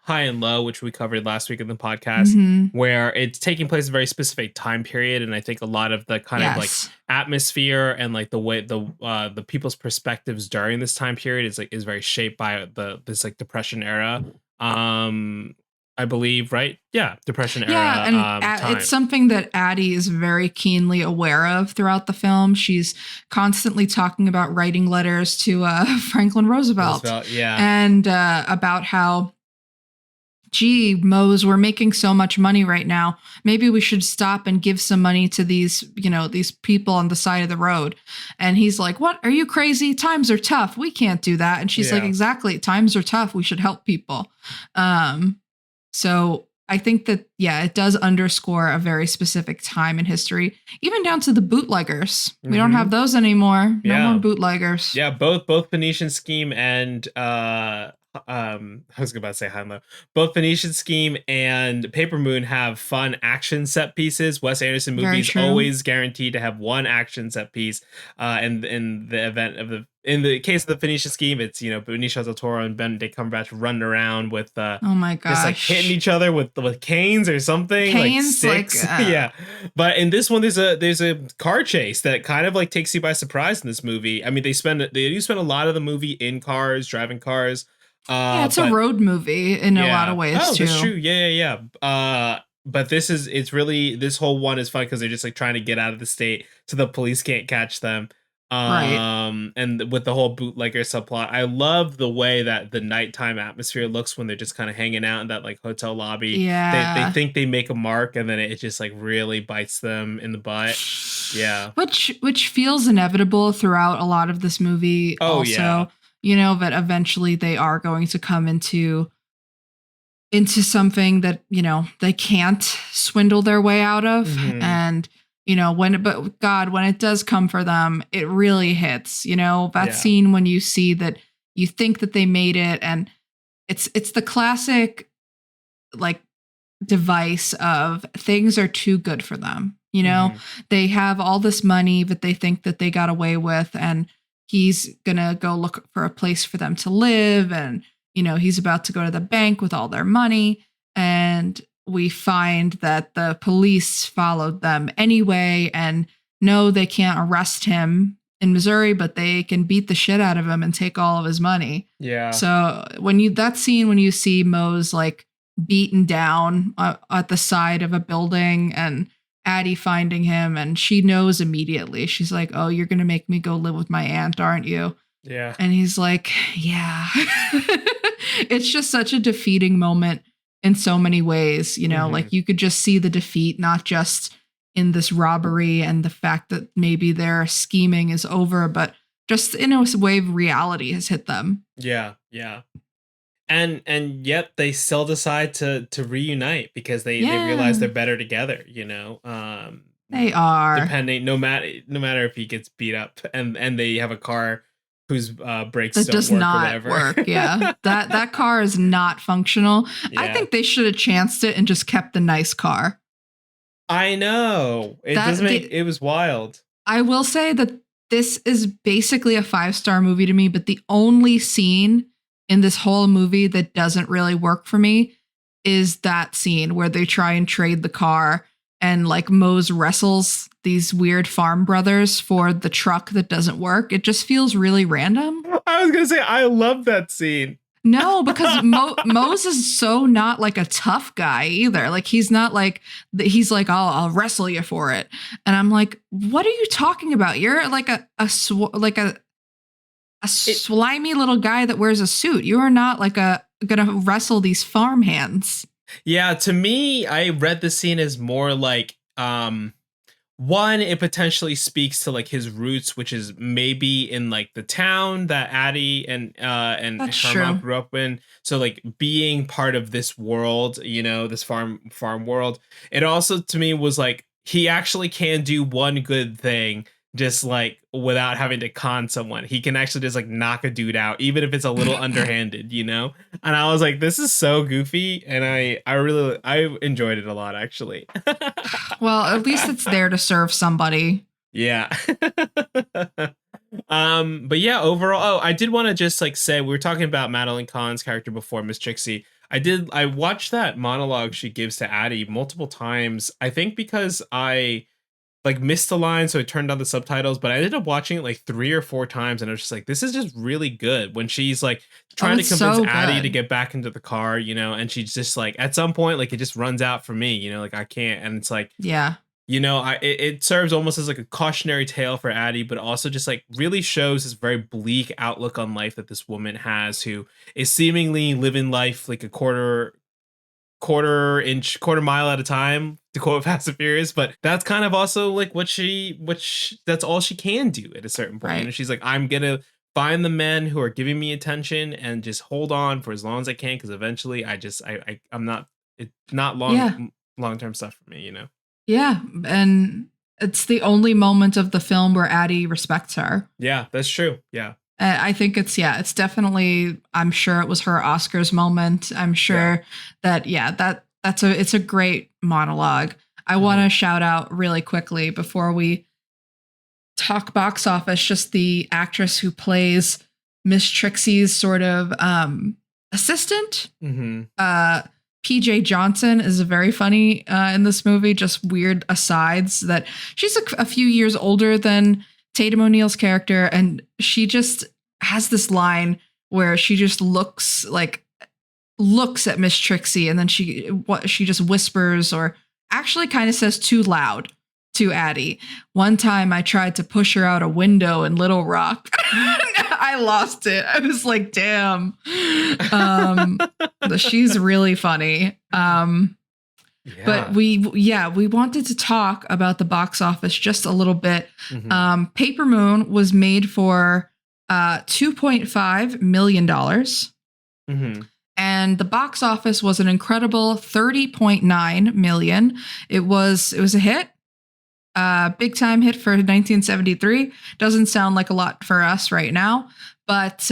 Speaker 2: High and Low, which we covered last week in the podcast, where it's taking place in a very specific time period. And I think a lot of the kind of like atmosphere and like the way the people's perspectives during this time period is very shaped by this like Depression era. I believe, right? Yeah, Depression era.
Speaker 1: Yeah, and it's something that Addie is very keenly aware of throughout the film. She's constantly talking about writing letters to Franklin Roosevelt.
Speaker 2: Yeah,
Speaker 1: and about how, gee, Mose, we're making so much money right now. Maybe we should stop and give some money to these people on the side of the road. And he's like, what? Are you crazy? Times are tough. We can't do that. And she's like, exactly. Times are tough. We should help people. So I think that, it does underscore a very specific time in history, even down to the bootleggers. We don't have those anymore. No more bootleggers.
Speaker 2: Yeah, both Phoenician Scheme and I was about to say High and Low. Both Phoenician Scheme and Paper Moon have fun action set pieces. Wes Anderson movies always guaranteed to have one action set piece. And in the case of the Phoenician Scheme, it's Benicio Del Toro and Benedict Cumberbatch running around with
Speaker 1: oh my gosh,
Speaker 2: just like hitting each other with canes or something,
Speaker 1: canes,
Speaker 2: like sticks. Yeah. But in this one, there's a car chase that kind of like takes you by surprise in this movie. I mean, they do spend a lot of the movie in cars, driving cars.
Speaker 1: It's a road movie in a lot of ways too.
Speaker 2: That's true. Yeah. But this whole one is fun because they're just like trying to get out of the state so the police can't catch them. And with the whole bootlegger subplot, I love the way that the nighttime atmosphere looks when they're just kind of hanging out in that like hotel lobby.
Speaker 1: Yeah,
Speaker 2: they think they make a mark, and then it just like really bites them in the butt. Yeah,
Speaker 1: which feels inevitable throughout a lot of this movie. But eventually they are going to come into something that they can't swindle their way out of, and when it does come for them, it really hits. That scene when you see that, you think that they made it, and it's the classic like device of things are too good for them. They have all this money that they think that they got away with, and he's gonna go look for a place for them to live, and he's about to go to the bank with all their money, and we find that the police followed them anyway, and no, they can't arrest him in Missouri, but they can beat the shit out of him and take all of his money.
Speaker 2: Yeah.
Speaker 1: So when you see Mose like beaten down at the side of a building, and Addie finding him, and she knows immediately. She's like, "Oh, you're going to make me go live with my aunt, aren't you?"
Speaker 2: Yeah.
Speaker 1: And he's like, "Yeah." It's just such a defeating moment in so many ways, you know, like you could just see the defeat, not just in this robbery and the fact that maybe their scheming is over, but just in a way reality has hit them.
Speaker 2: Yeah. Yeah. And yet they still decide to reunite because they realize they're better together, you know.
Speaker 1: They are.
Speaker 2: Depending, no matter if he gets beat up and they have a car whose brakes
Speaker 1: That
Speaker 2: don't
Speaker 1: does
Speaker 2: work or
Speaker 1: not
Speaker 2: whatever.
Speaker 1: work. Yeah. That car is not functional. I
Speaker 2: Yeah.
Speaker 1: think they should have chanced it and just kept the nice car.
Speaker 2: I know. It was wild.
Speaker 1: I will say that this is basically a 5-star movie to me, but the only scene in this whole movie that doesn't really work for me is that scene where they try and trade the car and like Mose wrestles these weird farm brothers for the truck that doesn't work. It just feels really random.
Speaker 2: I was going to say, I love that scene.
Speaker 1: No, because Mose is so not like a tough guy either. Like he's not like, he's like, I'll wrestle you for it. And I'm like, what are you talking about? You're like a slimy little guy that wears a suit. You are not like gonna wrestle these farm hands.
Speaker 2: Yeah, to me, I read the scene as more like one, it potentially speaks to like his roots, which is maybe in like the town that Addie and her mom grew up in. So like being part of this world, you know, this farm world. It also to me was like he actually can do one good thing just like without having to con someone. He can actually just like knock a dude out, even if it's a little underhanded, you know? And I was like, this is so goofy. And I enjoyed it a lot, actually.
Speaker 1: Well, at least it's there to serve somebody.
Speaker 2: Yeah. But yeah, overall, I did want to just like say, we were talking about Madeline Kahn's character before, Miss Trixie. I watched that monologue she gives to Addie multiple times. I think because I like missed the line, so I turned on the subtitles, but I ended up watching it like 3 or 4 times, and I was just like, this is just really good when she's like trying to convince Addie to get back into the car, you know, and she's just like, at some point, like it just runs out for me, you know, like I can't, and it's like,
Speaker 1: yeah,
Speaker 2: you know, it serves almost as like a cautionary tale for Addie, but also just like really shows this very bleak outlook on life that this woman has, who is seemingly living life like a quarter mile at a time, to quote Fast and Furious, but that's kind of also like that's all she can do at a certain point.
Speaker 1: Right.
Speaker 2: And she's like, I'm gonna find the men who are giving me attention and just hold on for as long as I can, because eventually I'm not, it's not long-term stuff for me, you know.
Speaker 1: Yeah, and it's the only moment of the film where Addie respects her.
Speaker 2: Yeah, that's true. Yeah.
Speaker 1: I think it's definitely, I'm sure it was her Oscars moment. I'm sure that it's a great monologue. I want to shout out really quickly before we talk box office, just the actress who plays Miss Trixie's sort of assistant. PJ Johnson is very funny in this movie, just weird asides that she's a few years older than Tatum O'Neal's character, and she just has this line where she just looks at Miss Trixie, and then she just whispers, or actually kind of says too loud to Addie. One time I tried to push her out a window in Little Rock. I lost it. I was like, damn. She's really funny. But we wanted to talk about the box office just a little bit. Paper Moon was made for $2.5 million. And the box office was an incredible 30.9 million. It was a hit. Big time hit for 1973. Doesn't sound like a lot for us right now, but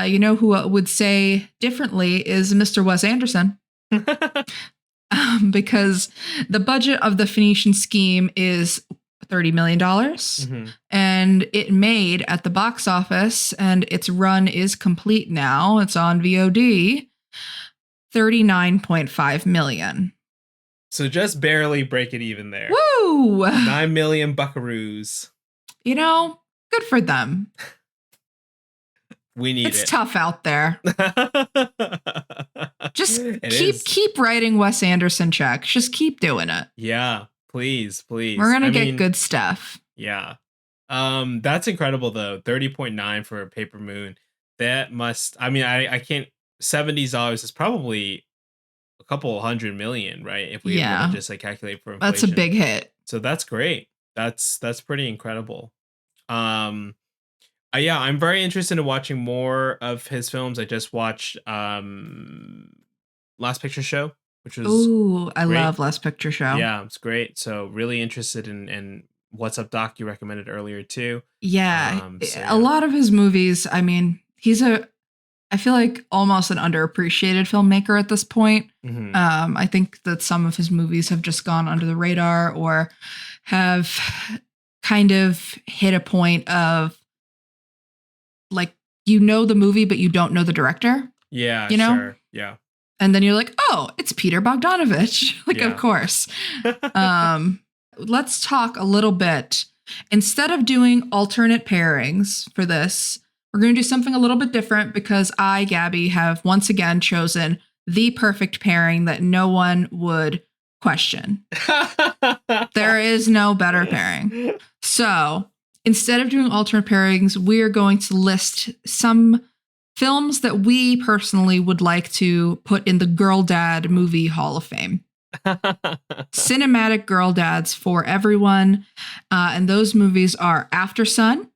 Speaker 1: you know who would say differently is Mr. Wes Anderson. Because the budget of the Phoenician Scheme is $30 million, and it made at the box office, and its run is complete now. It's on VOD, $39.5 million.
Speaker 2: So just barely break it even there.
Speaker 1: Woo!
Speaker 2: 9 million buckaroos.
Speaker 1: You know, good for them.
Speaker 2: We need
Speaker 1: it's tough out there. Just keep writing Wes Anderson checks. Just keep doing it.
Speaker 2: Yeah, Please.
Speaker 1: We're going to get good stuff.
Speaker 2: Yeah. That's incredible though. 30.9 for a Paper Moon. That must, I can't, $70 is probably a couple hundred million, right? If we were to just like calculate for inflation.
Speaker 1: That's a big hit.
Speaker 2: So that's great. That's pretty incredible. Yeah, I'm very interested in watching more of his films. I just watched Last Picture Show, which was
Speaker 1: I love Last Picture Show.
Speaker 2: Yeah, it's great. So really interested in What's Up Doc you recommended earlier too.
Speaker 1: Yeah, a lot of his movies, I mean, I feel like almost an underappreciated filmmaker at this point.
Speaker 2: Mm-hmm.
Speaker 1: I think that some of his movies have just gone under the radar or have kind of hit a point of like, you know the movie, but you don't know the director.
Speaker 2: Yeah, sure. Yeah.
Speaker 1: And then you're like, oh, it's Peter Bogdanovich. Of course. Let's talk a little bit. Instead of doing alternate pairings for this, we're going to do something a little bit different because I, Gabby, have once again chosen the perfect pairing that no one would question. There is no better pairing. So instead of doing alternate pairings, we're going to list some films that we personally would like to put in the Girl Dad Movie Hall of Fame. Cinematic girl dads for everyone. And those movies are After Sun.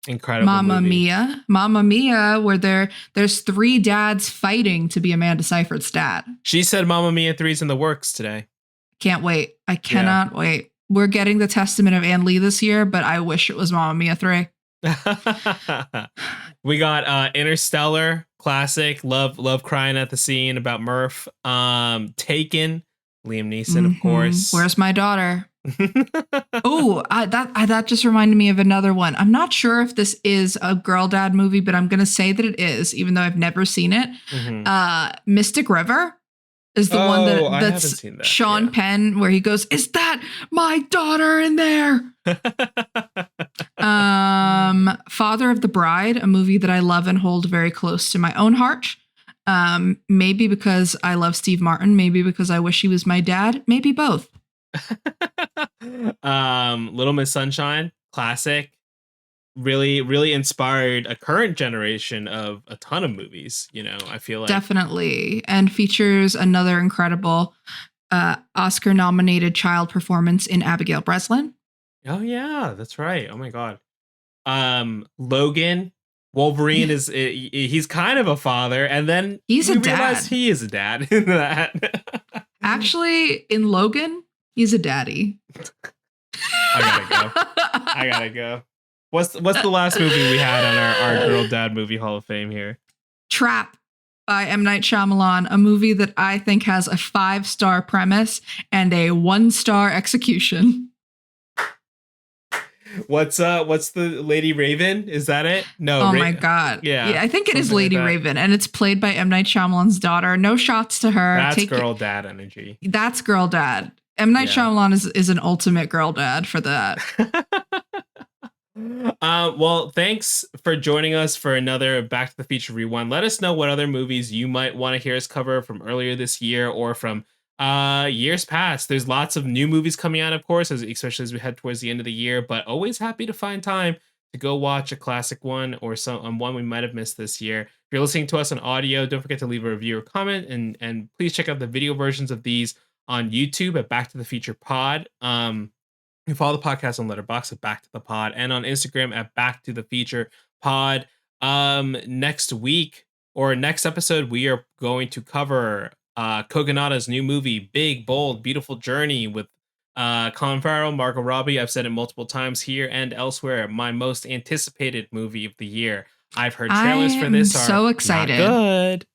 Speaker 2: Incredible
Speaker 1: Mamma
Speaker 2: movie.
Speaker 1: Mamma Mia, where there's 3 dads fighting to be Amanda Seyfried's dad.
Speaker 2: She said Mamma Mia 3's in the works today.
Speaker 1: Can't wait. I cannot wait. We're getting the Testament of Ann Lee this year, but I wish it was Mamma Mia 3.
Speaker 2: We got Interstellar, classic, love crying at the scene about Murph. Taken, Liam Neeson, of course.
Speaker 1: Where's My Daughter? That just reminded me of another one. I'm not sure if this is a girl dad movie, but I'm gonna say that it is, even though I've never seen it. Mystic River is the one that's Sean Penn, where he goes, "Is that my daughter in there?" Father of the Bride, a movie that I love and hold very close to my own heart. Maybe because I love Steve Martin, maybe because I wish he was my dad, maybe both.
Speaker 2: Little Miss Sunshine, classic. Really inspired a current generation of a ton of movies, I feel like.
Speaker 1: Definitely. And features another incredible Oscar nominated child performance in Abigail Breslin.
Speaker 2: Oh yeah, that's right. Oh my God. Logan, Wolverine he's kind of a father, and then
Speaker 1: he's a dad.
Speaker 2: He is a dad in that.
Speaker 1: Actually, in Logan, he's a daddy.
Speaker 2: I gotta go. What's the last movie we had on our Girl Dad Movie Hall of Fame here? Trap
Speaker 1: by M. Night Shyamalan, a movie that I think has a 5-star premise and a 1-star execution.
Speaker 2: What's the Lady Raven? Is that it? No.
Speaker 1: Oh my God. Yeah, I think it is Lady Raven, and it's played by M. Night Shyamalan's daughter. No shots to her.
Speaker 2: That's girl dad energy.
Speaker 1: That's girl dad. M. Night Shyamalan is an ultimate girl dad for that.
Speaker 2: Well, thanks for joining us for another Back to the Future Rewind. Let us know what other movies you might want to hear us cover from earlier this year or from years past. There's lots of new movies coming out, of course, especially as we head towards the end of the year, but always happy to find time to go watch a classic one or one we might have missed this year. If you're listening to us on audio, don't forget to leave a review or comment, and please check out the video versions of these on YouTube at Back to the Future Pod. You can follow the podcast on Letterboxd at Back to the Pod, and on Instagram at Back to the Future Pod. Next week or next episode, we are going to cover Kogonada's new movie, Big, Bold, Beautiful Journey, with Colin Farrell, Margot Robbie. I've said it multiple times here and elsewhere. My most anticipated movie of the year. I've heard trailers for this.
Speaker 1: I'm so excited.
Speaker 2: Not good.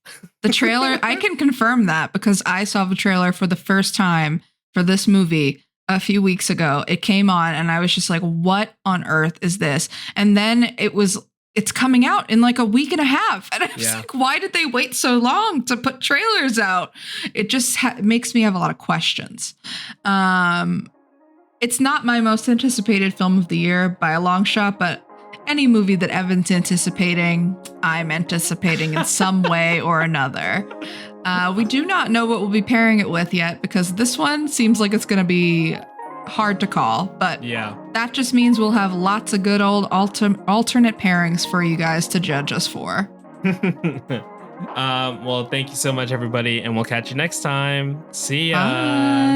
Speaker 1: The trailer, I can confirm that because I saw the trailer for the first time for this movie a few weeks ago. It came on and I was just like, what on earth is this? And then it's coming out in like a week and a half. And I was like, why did they wait so long to put trailers out? It just makes me have a lot of questions. It's not my most anticipated film of the year by a long shot, but any movie that Evan's anticipating, I'm anticipating in some way or another. We do not know what we'll be pairing it with yet, because this one seems like it's going to be hard to call, but
Speaker 2: Yeah.
Speaker 1: that just means we'll have lots of good old alternate pairings for you guys to judge us for.
Speaker 2: Well, thank you so much, everybody, and we'll catch you next time. See ya.
Speaker 1: Bye.